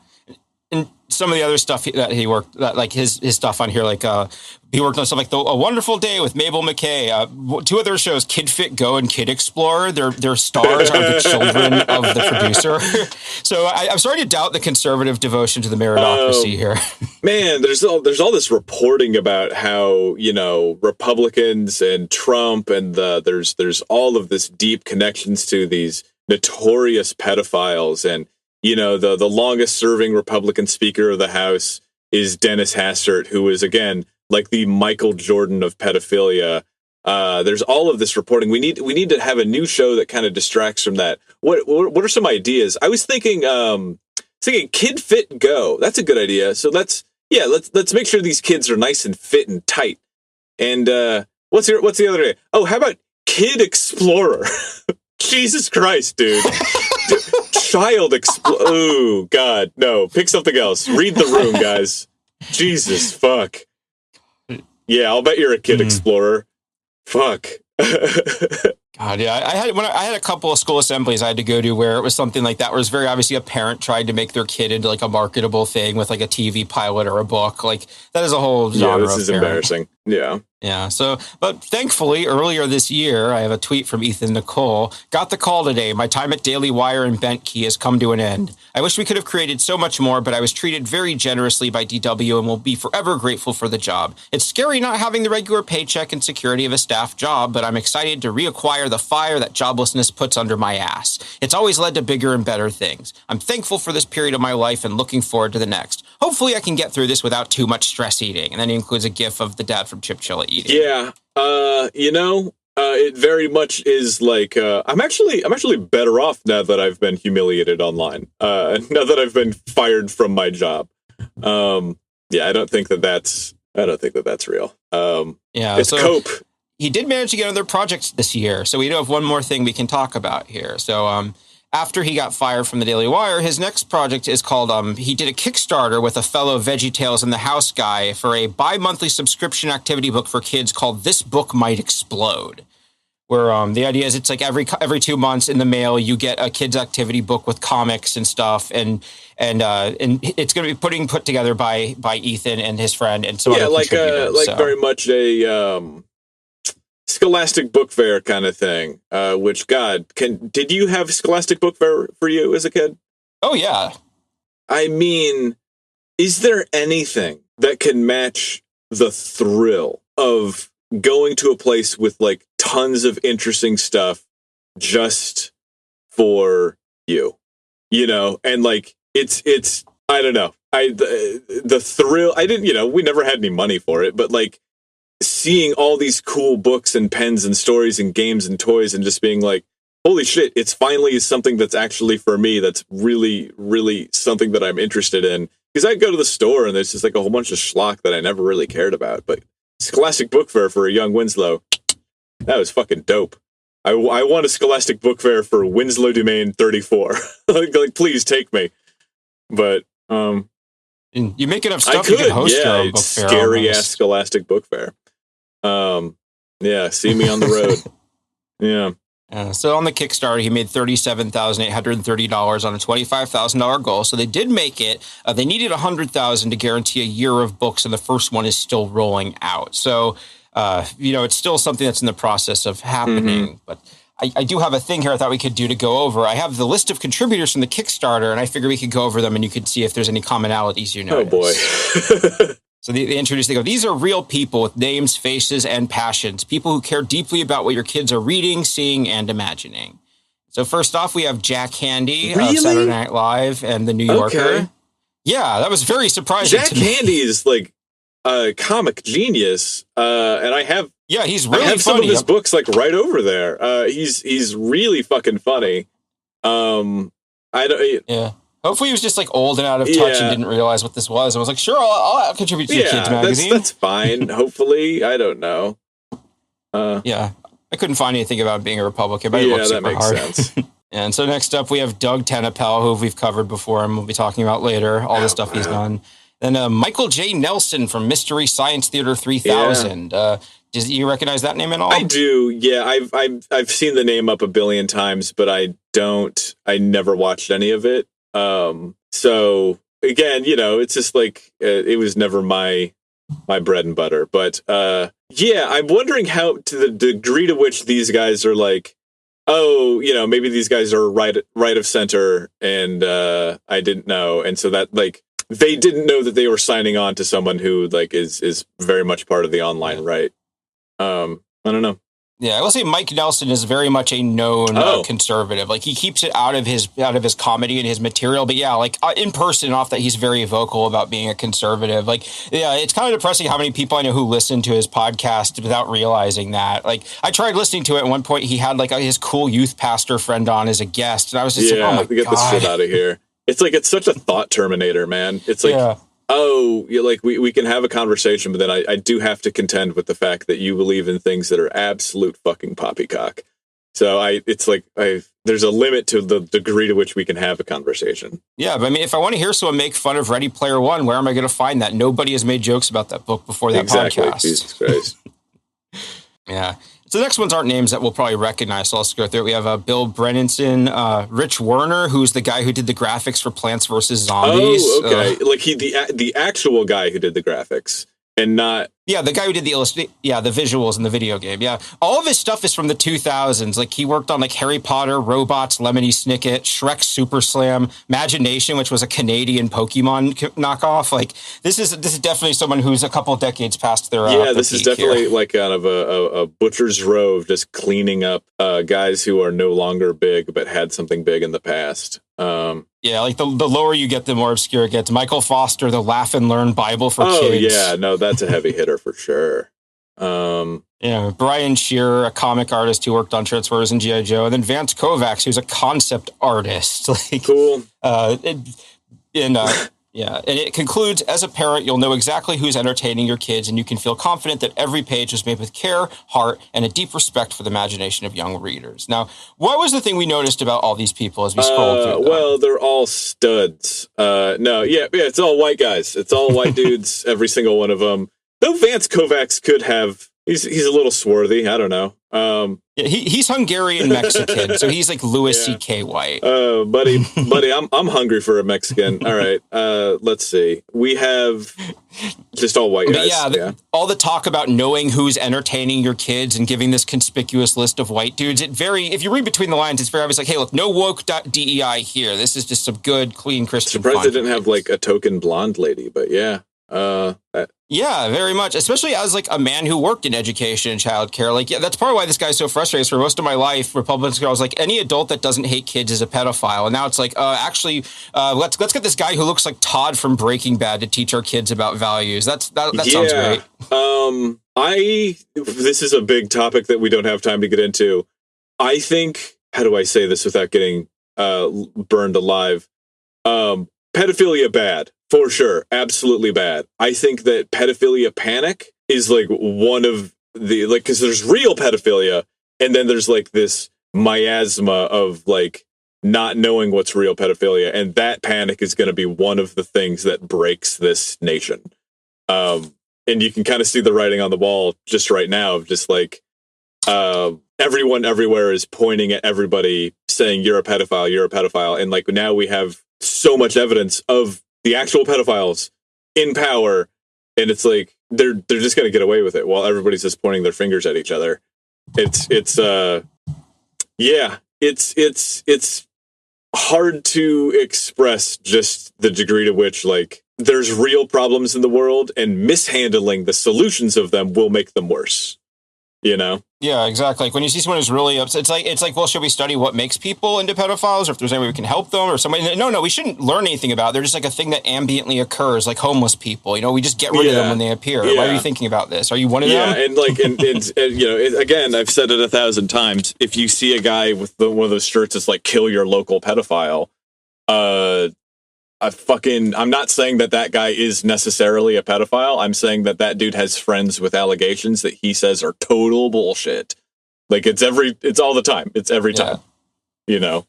And some of the other stuff that he worked, like his stuff on here, like he worked on stuff like A Wonderful Day with Mabel McKay. Two other shows, Kid Fit Go and Kid Explorer. Their stars are the children of the producer. So I'm starting to doubt the conservative devotion to the meritocracy here. Man, there's all this reporting about how, you know, Republicans and Trump and there's all of this deep connections to these notorious pedophiles. And, you know, the longest serving Republican Speaker of the House is Dennis Hastert, who is, again, like the Michael Jordan of pedophilia. There's all of this reporting. We need to have a new show that kind of distracts from that. What are some ideas? I was thinking Kid Fit Go. That's a good idea. So let's make sure these kids are nice and fit and tight. And what's the other day? Oh, how about Kid Explorer? Jesus Christ, dude. Oh, God, no. Pick something else. Read the room, guys. Jesus, fuck. Yeah, I'll bet you're a Kid Explorer. Fuck. God, yeah. I had a couple of school assemblies I had to go to where it was something like that, where it's very obviously a parent tried to make their kid into like a marketable thing with like a TV pilot or a book. Like that is a whole genre. Yeah, this is embarrassing. Yeah. Yeah. So, but thankfully, earlier this year, I have a tweet from Ethan Nicolle. Got the call today. My time at Daily Wire and Bent Key has come to an end. I wish we could have created so much more, but I was treated very generously by DW and will be forever grateful for the job. It's scary not having the regular paycheck and security of a staff job, but I'm excited to reacquire the fire that joblessness puts under my ass. It's always led to bigger and better things. I'm thankful for this period of my life and looking forward to the next. Hopefully I can get through this without too much stress eating. And then he includes a gif of the dad from Chip Chilla eating. Yeah. It very much is like, I'm actually better off now that I've been humiliated online. Now that I've been fired from my job. I don't think that that's real. It's cope. He did manage to get other projects this year. So we do have one more thing we can talk about here. So, after he got fired from the Daily Wire, his next project is called, he did a Kickstarter with a fellow VeggieTales in the House guy for a bi-monthly subscription activity book for kids called This Book Might Explode, where the idea is it's like every 2 months in the mail, you get a kids activity book with comics and stuff. And it's going to be put together by Ethan and his friend and some other contributors. Very much a Scholastic Book Fair kind of thing, which, God, did you have Scholastic Book Fair for you as a kid? Oh, yeah. I mean, is there anything that can match the thrill of going to a place with, like, tons of interesting stuff just for you? You know, and, like, it's I don't know. The thrill, we never had any money for it, but, like, seeing all these cool books and pens and stories and games and toys and just being like, holy shit, it's finally something that's actually for me, that's really, really something that I'm interested in. Because I go to the store and there's just like a whole bunch of schlock that I never really cared about. But Scholastic Book Fair for a young Winslow, that was fucking dope. I want a Scholastic Book Fair for Winslow Domain 34. like, please take me. But you make enough stuff, you can host your own book fair. Scary ass Scholastic Book Fair. See me on the road. Yeah. So on the Kickstarter, he made $37,830 on a $25,000 goal. So they did make it. They needed $100,000 to guarantee a year of books, and the first one is still rolling out. So, it's still something that's in the process of happening. But I do have a thing here I thought we could do to go over. I have the list of contributors from the Kickstarter, and I figure we could go over them, and you could see if there's any commonalities you notice. Oh, boy. So they introduce, they go, these are real people with names, faces, and passions. People who care deeply about what your kids are reading, seeing, and imagining. So first off, we have Jack Handy of Saturday Night Live and The New Yorker. Okay. Yeah, that was very surprising to me. Jack Handy is like a comic genius. And I have... Yeah, he's really funny. I have some of his books like right over there. He's really fucking funny. Yeah. Hopefully he was just like old and out of touch and didn't realize what this was. And was like, sure, I'll contribute to the kids magazine. That's fine. Hopefully. I don't know. I couldn't find anything about being a Republican, but it looks super hard. That makes sense. And so next up, we have Doug Tenapel, who we've covered before and we'll be talking about later, all the stuff he's done. Then Michael J. Nelson from Mystery Science Theater 3000. Do you recognize that name at all? I do. Yeah, I've seen the name up a billion times, but I never watched any of it. So again, it's just like it was never my bread and butter. But yeah, I'm wondering how, to the degree to which these guys are like, oh, maybe these guys are right of center, and I didn't know, and so that like they didn't know that they were signing on to someone who like is very much part of the online right. I don't know. Yeah, I will say Mike Nelson is very much a known conservative. Like, he keeps it out of his comedy and his material. But yeah, like in person, off that, he's very vocal about being a conservative. Like, yeah, it's kind of depressing how many people I know who listen to his podcast without realizing that. Like, I tried listening to it at one point. He had like his cool youth pastor friend on as a guest, and I was just like, oh my God, get this shit out of here. It's like, it's such a thought terminator, man. It's like, oh, like we can have a conversation, but then I do have to contend with the fact that you believe in things that are absolute fucking poppycock. So it's like there's a limit to the degree to which we can have a conversation. Yeah, but I mean, if I want to hear someone make fun of Ready Player One, where am I going to find that? Nobody has made jokes about that book before that podcast. Jesus Christ. Yeah. So the next ones aren't names that we'll probably recognize, so let's go through it. We have Bill Brennanson, Rich Werner, who's the guy who did the graphics for Plants vs. Zombies. Oh, okay. Like the actual guy who did the graphics, and not... Yeah, the guy who did the visuals in the video game. Yeah, all of his stuff is from the 2000s. Like, he worked on like Harry Potter, Robots, Lemony Snicket, Shrek Super Slam, Imagination, which was a Canadian Pokemon knockoff. Like, this is definitely someone who's a couple of decades past their this is definitely here. Like kind of a butcher's row of just cleaning up guys who are no longer big but had something big in the past. Yeah, like the lower you get, the more obscure it gets. Michael Foster, the Laugh and Learn Bible for Kids. Oh, yeah. No, that's a heavy hitter for sure. Brian Shearer, a comic artist who worked on Transformers and G.I. Joe. And then Vance Kovacs, who's a concept artist. Like, cool. Yeah, and it concludes, as a parent, you'll know exactly who's entertaining your kids, and you can feel confident that every page was made with care, heart, and a deep respect for the imagination of young readers. Now, what was the thing we noticed about all these people as we scrolled through them? Well, they're all studs. It's all white guys. It's all white dudes, every single one of them. Though Vance Kovacs could have... He's a little swarthy. I don't know. He's Hungarian Mexican, so he's like Louis C.K. White. Buddy, I'm hungry for a Mexican. All right, let's see. We have just all white guys. All the talk about knowing who's entertaining your kids and giving this conspicuous list of white dudes. If you read between the lines, it's very obvious. Like, hey, look, no woke.dei here. This is just some good, clean Christian. Surprised they didn't have like a token blonde lady, but yeah. Yeah, very much. Especially as like a man who worked in education and childcare. Like, yeah, that's part of why this guy's so frustrated. For most of my life, Republicans I was like, any adult that doesn't hate kids is a pedophile. And now it's like, let's get this guy who looks like Todd from Breaking Bad to teach our kids about values. That sounds great. This is a big topic that we don't have time to get into. I think, how do I say this without getting burned alive? Pedophilia bad. For sure. Absolutely bad. I think that pedophilia panic is like one of the, like, because there's real pedophilia, and then there's like this miasma of like not knowing what's real pedophilia, and that panic is going to be one of the things that breaks this nation. And you can kind of see the writing on the wall just right now of just like everyone everywhere is pointing at everybody saying, you're a pedophile. And like now we have so much evidence of the actual pedophiles in power, and it's like they're just going to get away with it while everybody's just pointing their fingers at each other. It's hard to express just the degree to which like there's real problems in the world, and mishandling the solutions of them will make them worse. Yeah, exactly. Like when you see someone who's really upset, it's like, well, should we study what makes people into pedophiles, or if there's any way we can help them, or somebody? No, we shouldn't learn anything about it. They're just like a thing that ambiently occurs, like homeless people. We just get rid of them when they appear. Yeah. Why are you thinking about this? Are you one of them? Yeah, and like, again, I've said it 1,000 times. If you see a guy with one of those shirts that's like "Kill your local pedophile," I'm not saying that guy is necessarily a pedophile. I'm saying that dude has friends with allegations that he says are total bullshit. Like it's all the time. It's every time, Yeah.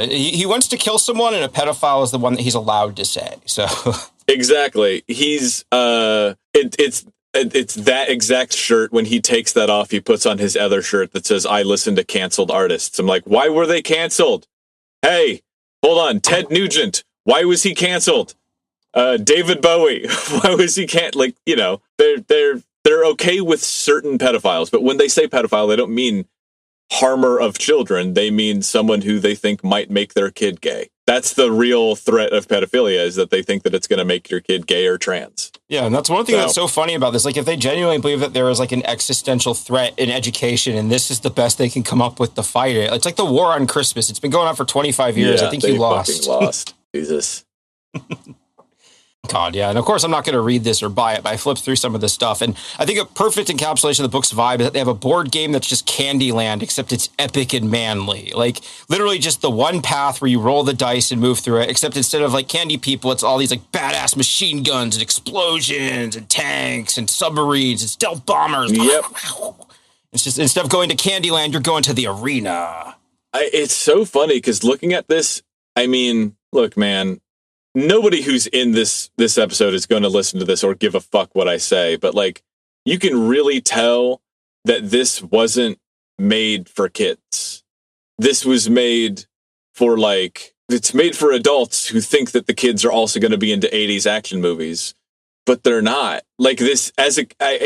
He wants to kill someone, and a pedophile is the one that he's allowed to say. So exactly. He's, it's that exact shirt. When he takes that off, he puts on his other shirt that says, I listen to canceled artists. I'm like, why were they canceled? Hey, hold on. Ted Nugent. Why was he canceled? David Bowie. Why was he can't like, you know, they're okay with certain pedophiles, but when they say pedophile, they don't mean harmer of children. They mean someone who they think might make their kid gay. That's the real threat of pedophilia, is that they think that it's going to make your kid gay or trans. Yeah, and that's one thing that's so funny about this. Like, if they genuinely believe that there is like an existential threat in education, and this is the best they can come up with to fight it, it's like the war on Christmas. It's been going on for 25 years. Yeah, I think you lost. Lost. Jesus. God, yeah. And of course, I'm not going to read this or buy it, but I flipped through some of this stuff. And I think a perfect encapsulation of the book's vibe is that they have a board game that's just Candyland, except it's epic and manly. Like, literally just the one path where you roll the dice and move through it, except instead of like Candy People, it's all these like badass machine guns and explosions and tanks and submarines and stealth bombers. Yep. It's just, instead of going to Candyland, you're going to the arena. It's so funny because looking at this, I mean, look, man, nobody who's in this episode is going to listen to this or give a fuck what I say, but like, you can really tell that this wasn't made for kids. This was made for like, it's made for adults who think that the kids are also going to be into 80s action movies, but they're not. Like this,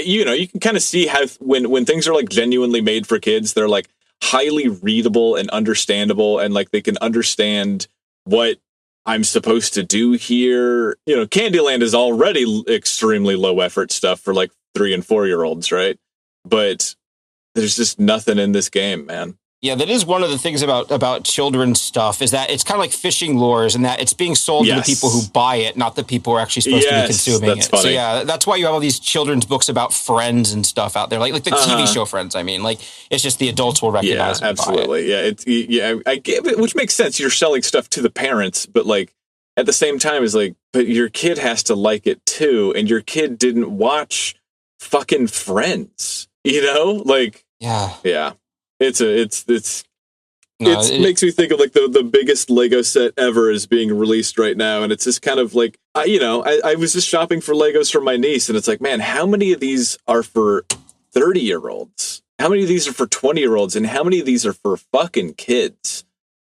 you know, you can kind of see how when things are like genuinely made for kids, they're like highly readable and understandable, and like they can understand what I'm supposed to do here. You know, Candyland is already extremely low effort stuff for like 3 and 4 year olds, right? But there's just nothing in this game, man. Yeah, that is one of the things about children's stuff, is that it's kind of like fishing lures, and that it's being sold to the people who buy it, not the people who are actually supposed to be consuming it. Funny. So yeah, that's why you have all these children's books about Friends and stuff out there, like the TV show Friends. I mean, like, it's just the adults will recognize. Yeah, absolutely. Yeah, I get it, which makes sense. You're selling stuff to the parents, but like at the same time, is like, but your kid has to like it too, and your kid didn't watch fucking Friends. You know, like yeah. It makes me think of like the biggest Lego set ever is being released right now. And it's just kind of like, I was just shopping for Legos for my niece, and it's like, man, how many of these are for 30-year-olds? How many of these are for 20-year-olds? And how many of these are for fucking kids?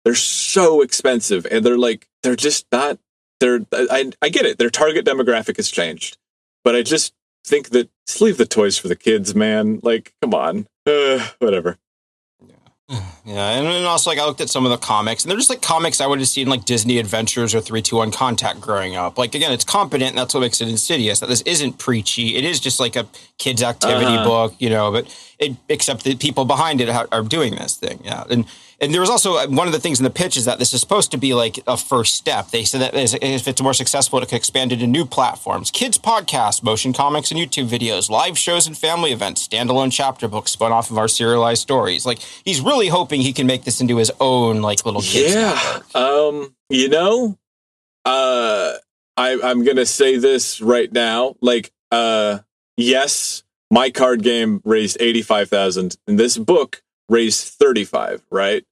They're so expensive, and they're just not, I get it. Their target demographic has changed, but I just think that just leave the toys for the kids, man. Like, come on, whatever. Yeah, and then also, like, I looked at some of the comics, and they're just like comics I would have seen like Disney Adventures or 3-2-1 Contact growing up. Like, again, it's competent, and that's what makes it insidious. That this isn't preachy. It is just like a kids' activity book, you know. But except the people behind it are doing this thing, yeah. And there was also one of the things in the pitch is that this is supposed to be like a first step. They said that if it's more successful, it could expand into new platforms, kids podcasts, motion comics and YouTube videos, live shows and family events, standalone chapter books spun off of our serialized stories. Like, he's really hoping he can make this into his own like little kids network. You know, I'm gonna say this right now. Like, yes, my card game raised $85,000, and this book raised $35,000, right?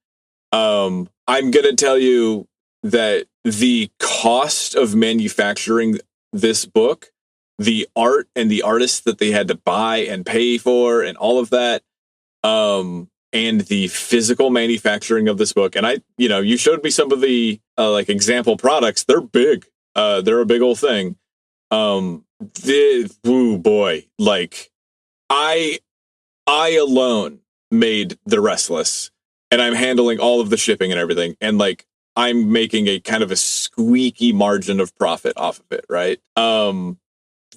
I'm going to tell you that the cost of manufacturing this book, the art and the artists that they had to buy and pay for and all of that, and the physical manufacturing of this book. And you showed me some of the like example products. They're big. They're a big old thing. Boy, like I alone made The Restless, and I'm handling all of the shipping and everything, and like I'm making a kind of a squeaky margin of profit off of it, right?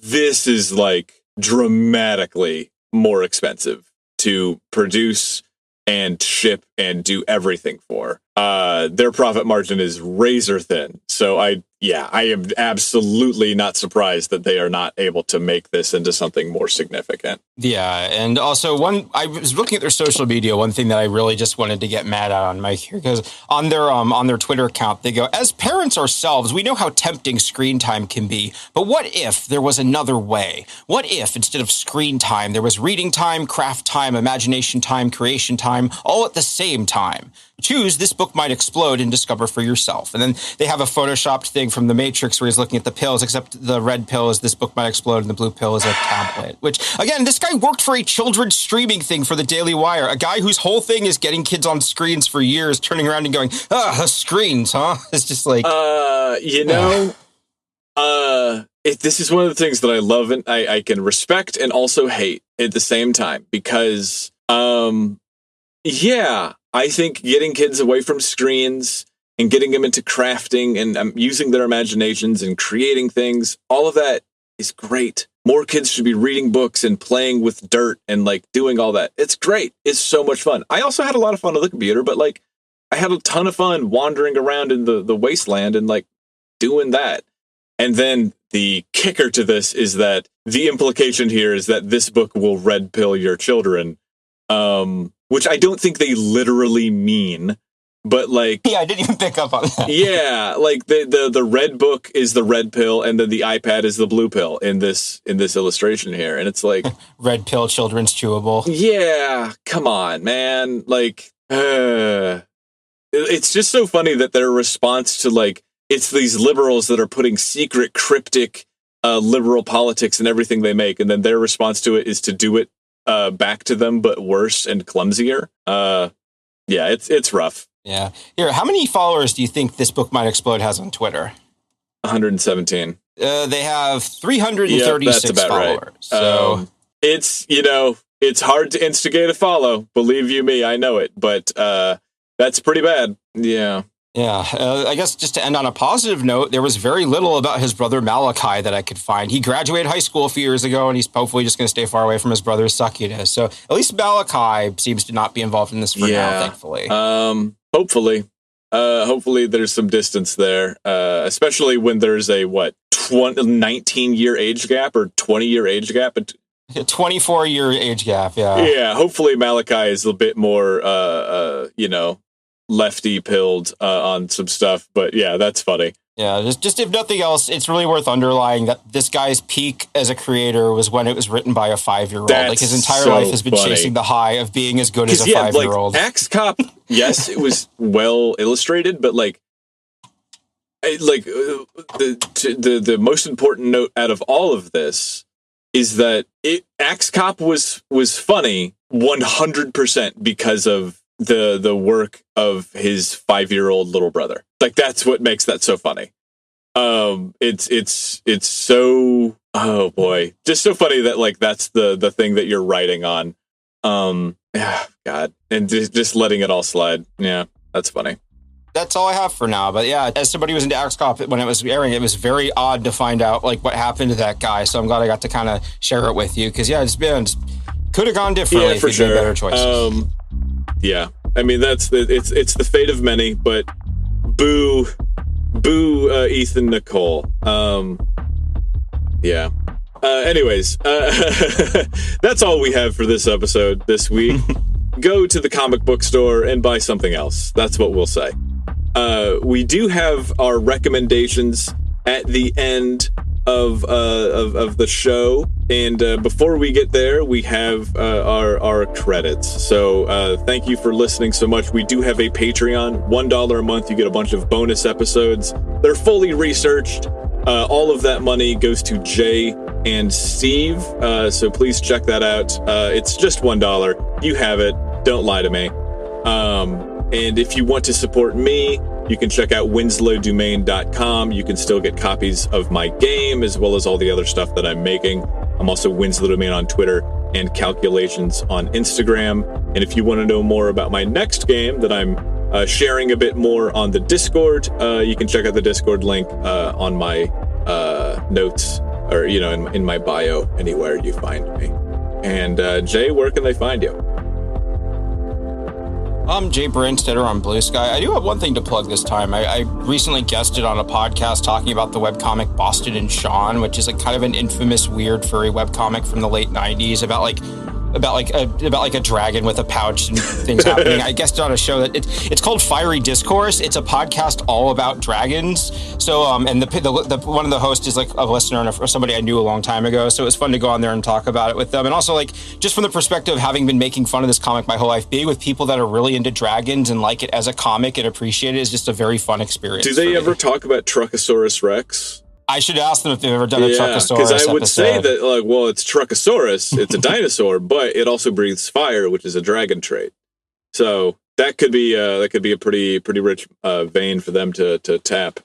This is like dramatically more expensive to produce and ship and do everything for. Their profit margin is razor thin. So I am absolutely not surprised that they are not able to make this into something more significant. Yeah, and also I was looking at their social media. One thing that I really just wanted to get mad at on Mike here, because on their Twitter account, they go, as parents ourselves, we know how tempting screen time can be. But what if there was another way? What if instead of screen time, there was reading time, craft time, imagination time, creation time, all at the same time? Choose This Book Might Explode and discover for yourself. And then they have a photoshopped thing from The Matrix where he's looking at the pills, except the red pill is This Book Might Explode and the blue pill is a tablet. Which, again, this guy worked for a children's streaming thing for the Daily Wire. A guy whose whole thing is getting kids on screens for years, turning around and going, screens, huh? It's just like... This is one of the things that I love and I can respect and also hate at the same time because, yeah, I think getting kids away from screens and getting them into crafting and using their imaginations and creating things, all of that is great. More kids should be reading books and playing with dirt and like doing all that. It's great. It's so much fun. I also had a lot of fun on the computer, but like I had a ton of fun wandering around in the wasteland and like doing that. And then the kicker to this is that the implication here is that this book will red pill your children, which I don't think they literally mean. But like, yeah, I didn't even pick up on that. Yeah, like the red book is the red pill, and then the iPad is the blue pill in this illustration here, and it's like red pill children's chewable. Yeah, come on, man. Like, it's just so funny that their response to like it's these liberals that are putting secret, cryptic, liberal politics in everything they make, and then their response to it is to do it back to them, but worse and clumsier. Yeah, it's rough. Yeah. Here, how many followers do you think This Book Might Explode has on Twitter? 117. They have 336 that's about followers. Right. So it's, it's hard to instigate a follow. Believe you me, I know it. But that's pretty bad. Yeah. Yeah, I guess just to end on a positive note, there was very little about his brother Malachi that I could find. He graduated high school a few years ago, and he's hopefully just going to stay far away from his brother's suckiness. So at least Malachi seems to not be involved in this for now, thankfully. Hopefully there's some distance there, especially when there's a, 19-year age gap or 20-year age gap? A 24-year age gap, yeah. Yeah, hopefully Malachi is a bit more, lefty pilled on some stuff, but yeah, that's funny. Yeah, just if nothing else, it's really worth underlining that this guy's peak as a creator was when it was written by a 5-year-old. Like his entire life has been chasing the high of being as good as a 5-year-old. Like Axe Cop, yes, it was well illustrated, but the most important note out of all of this is that Axe Cop was funny 100% because of the work of his 5-year-old little brother. Like that's what makes that so funny. It's so, oh boy, just so funny that like that's the thing that you're writing on. God, and just letting it all slide. Yeah, that's funny. That's all I have for now. But yeah, as somebody who was into Axe Cop when it was airing, it was very odd to find out like what happened to that guy. So I'm glad I got to kind of share it with you because could have gone differently if he'd made better choices. Yeah, I mean it's the fate of many, but boo, Ethan Nicolle. Yeah. Anyways, that's all we have for this episode this week. Go to the comic book store and buy something else. That's what we'll say. We do have our recommendations at the end of the show, and before we get there, we have our credits. So thank you for listening so much. We do have a Patreon, $1 a month. You get a bunch of bonus episodes. They're fully researched. All of that money goes to Jay and Steve, so please check that out. It's just $1. You have it. Don't lie to me. And if you want to support me, you can check out winslowdomain.com. You can still get copies of my game as well as all the other stuff that I'm making. I'm also Winslow Domain on Twitter and Calculations on Instagram. And if you want to know more about my next game that I'm sharing a bit more on the Discord, you can check out the Discord link on my notes or, in my bio, anywhere you find me. And Jay, where can they find you? I'm jaybrandstetter on Blue Sky. I do have one thing to plug this time. I recently guested on a podcast talking about the webcomic Boston and Sean, which is kind of an infamous, weird, furry webcomic from the late 90s about a dragon with a pouch and things happening. I guessed on a show that it's called Fiery Discourse. It's a podcast all about dragons. So and the one of the hosts is like a listener or somebody I knew a long time ago. So it was fun to go on there and talk about it with them. And also just from the perspective of having been making fun of this comic my whole life, being with people that are really into dragons and like it as a comic and appreciate it is just a very fun experience. Do they ever talk about Truckosaurus Rex? I should ask them if they've ever done a Truckosaurus because I would say that, it's Truckosaurus, it's a dinosaur, but it also breathes fire, which is a dragon trait. So that could be a pretty rich vein for them to tap.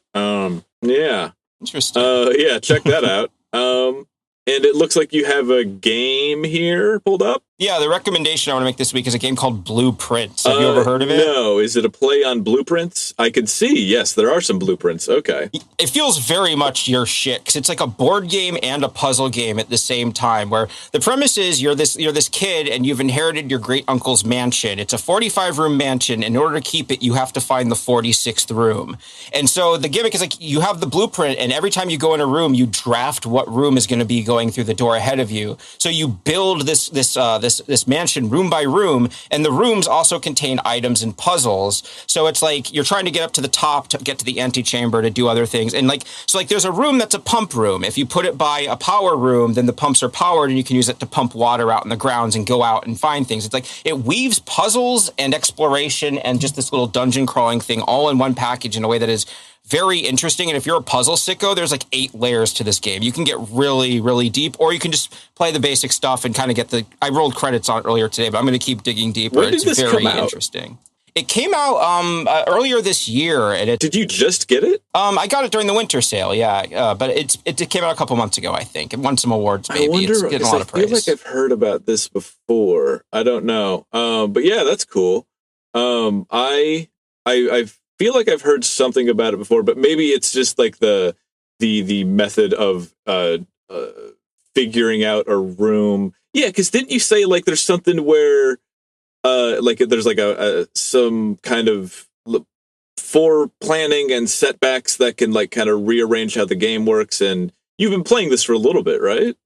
Yeah. Interesting. Yeah, check that out. And it looks like you have a game here pulled up. Yeah, the recommendation I want to make this week is a game called Blueprints. Have you ever heard of it? No. Is it a play on Blueprints? I could see. Yes, there are some blueprints. Okay. It feels very much your shit because it's like a board game and a puzzle game at the same time. Where the premise is you're this kid and you've inherited your great uncle's mansion. It's a 45-room mansion. In order to keep it, you have to find the 46th room. And so the gimmick is like you have the blueprint, and every time you go in a room, you draft what room is going to be going through the door ahead of you. So you build this mansion room by room, and the rooms also contain items and puzzles. So it's like you're trying to get up to the top to get to the antechamber to do other things. And so there's a room that's a pump room. If you put it by a power room, then the pumps are powered and you can use it to pump water out in the grounds and go out and find things. It's like it weaves puzzles and exploration and just this little dungeon crawling thing all in one package in a way that is very interesting. And if you're a puzzle sicko, there's like 8 layers to this game. You can get really, really deep, or you can just play the basic stuff and kind of get I rolled credits on it earlier today, but I'm going to keep digging deeper. When did this come out? Interesting. It came out earlier this year. And Did you just get it? I got it during the winter sale, yeah. But it came out a couple months ago, I think. It won some awards, maybe. I wonder, it's getting a lot of praise. I feel like I've heard about this before. I don't know. But yeah, that's cool. I feel like I've heard something about it before, but maybe it's just like the method of figuring out a room. Yeah, because didn't you say like there's something where like there's like some kind of for planning and setbacks that can like kind of rearrange how the game works, and you've been playing this for a little bit, right?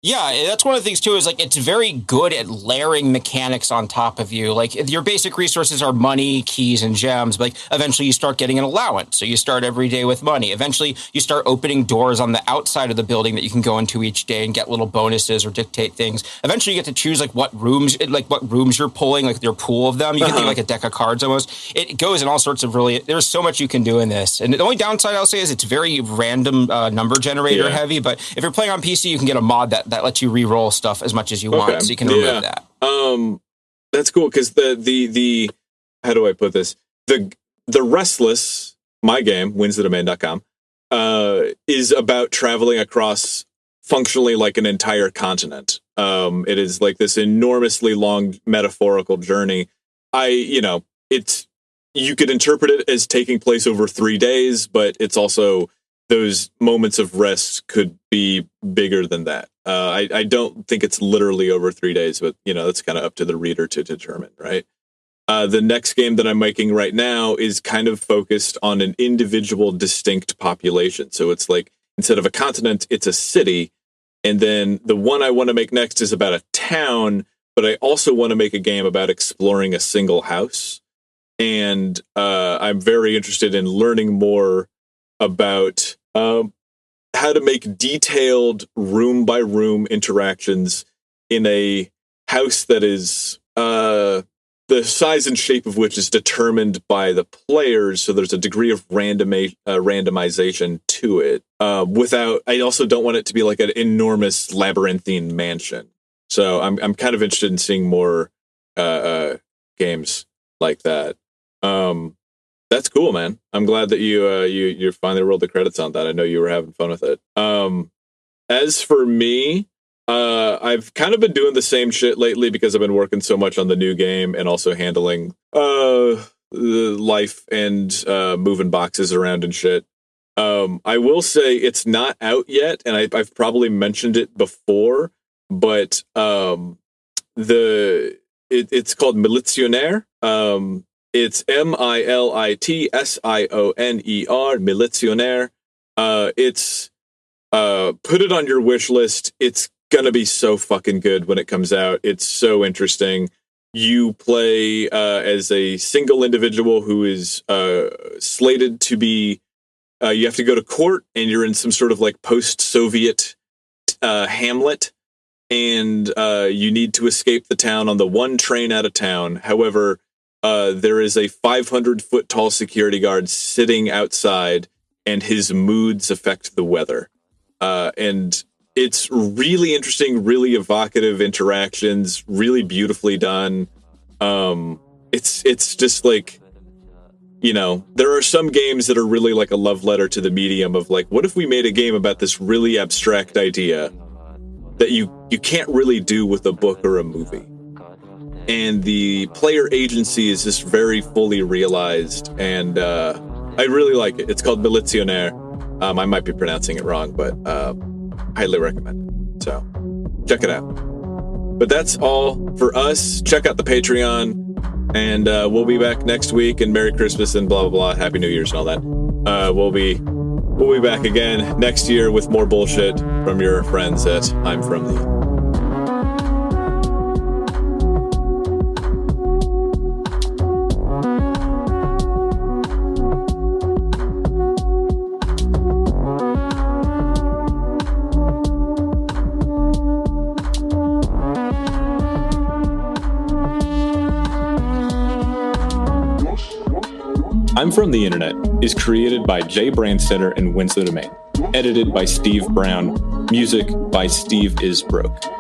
Yeah, that's one of the things, too, is like it's very good at layering mechanics on top of you. Like your basic resources are money, keys, and gems. But like, eventually you start getting an allowance. So you start every day with money. Eventually you start opening doors on the outside of the building that you can go into each day and get little bonuses or dictate things. Eventually you get to choose like what rooms you're pulling, like your pool of them. You can think like a deck of cards almost. It goes in all sorts of there's so much you can do in this. And the only downside I'll say is it's very random number generator heavy. But if you're playing on PC, you can get a mod that lets you re-roll stuff as much as you want, so you can remove that. That's cool because the how do I put this? The Restless, my game, winsthedomain.com, is about traveling across functionally like an entire continent. It is like this enormously long metaphorical journey. You could interpret it as taking place over 3 days, but it's also those moments of rest could be bigger than that. I don't think it's literally over 3 days, but that's kind of up to the reader to determine, right? The next game that I'm making right now is kind of focused on an individual distinct population. So it's like, instead of a continent, it's a city. And then the one I want to make next is about a town, but I also want to make a game about exploring a single house. And I'm very interested in learning more about how to make detailed room by room interactions in a house that is the size and shape of which is determined by the players. So there's a degree of randomization to it. I also don't want it to be like an enormous labyrinthine mansion. So I'm kind of interested in seeing more games like that. That's cool, man. I'm glad that you finally rolled the credits on that. I know you were having fun with it. As for me, I've kind of been doing the same shit lately because I've been working so much on the new game and also handling the life and moving boxes around and shit. I will say it's not out yet, and I've probably mentioned it before, but it's called Militionnaire. It's Militsioner, Militionnaire. It's put it on your wish list. It's gonna be so fucking good when it comes out. It's so interesting. You play as a single individual who is slated to be. You have to go to court, and you're in some sort of like post-Soviet hamlet, and you need to escape the town on the one train out of town. However, there is a 500-foot tall security guard sitting outside, and his moods affect the weather. And it's really interesting, really evocative interactions, really beautifully done. It's just like you know, there are some games that are really like a love letter to the medium of like, what if we made a game about this really abstract idea that you can't really do with a book or a movie? And the player agency is just very fully realized, and I really like it. It's called Milizionaire. I might be pronouncing it wrong, but highly recommend it. So check it out. But that's all for us. Check out the Patreon. And we'll be back next week, and Merry Christmas and blah, blah, blah. Happy New Year's and all that. We'll be back again next year with more bullshit from your friends at I'm From the Internet. I'm From the Internet is created by jaybrandstetter and Winslow Domain. Edited by Steve Brown. Music by Steve Is Broke.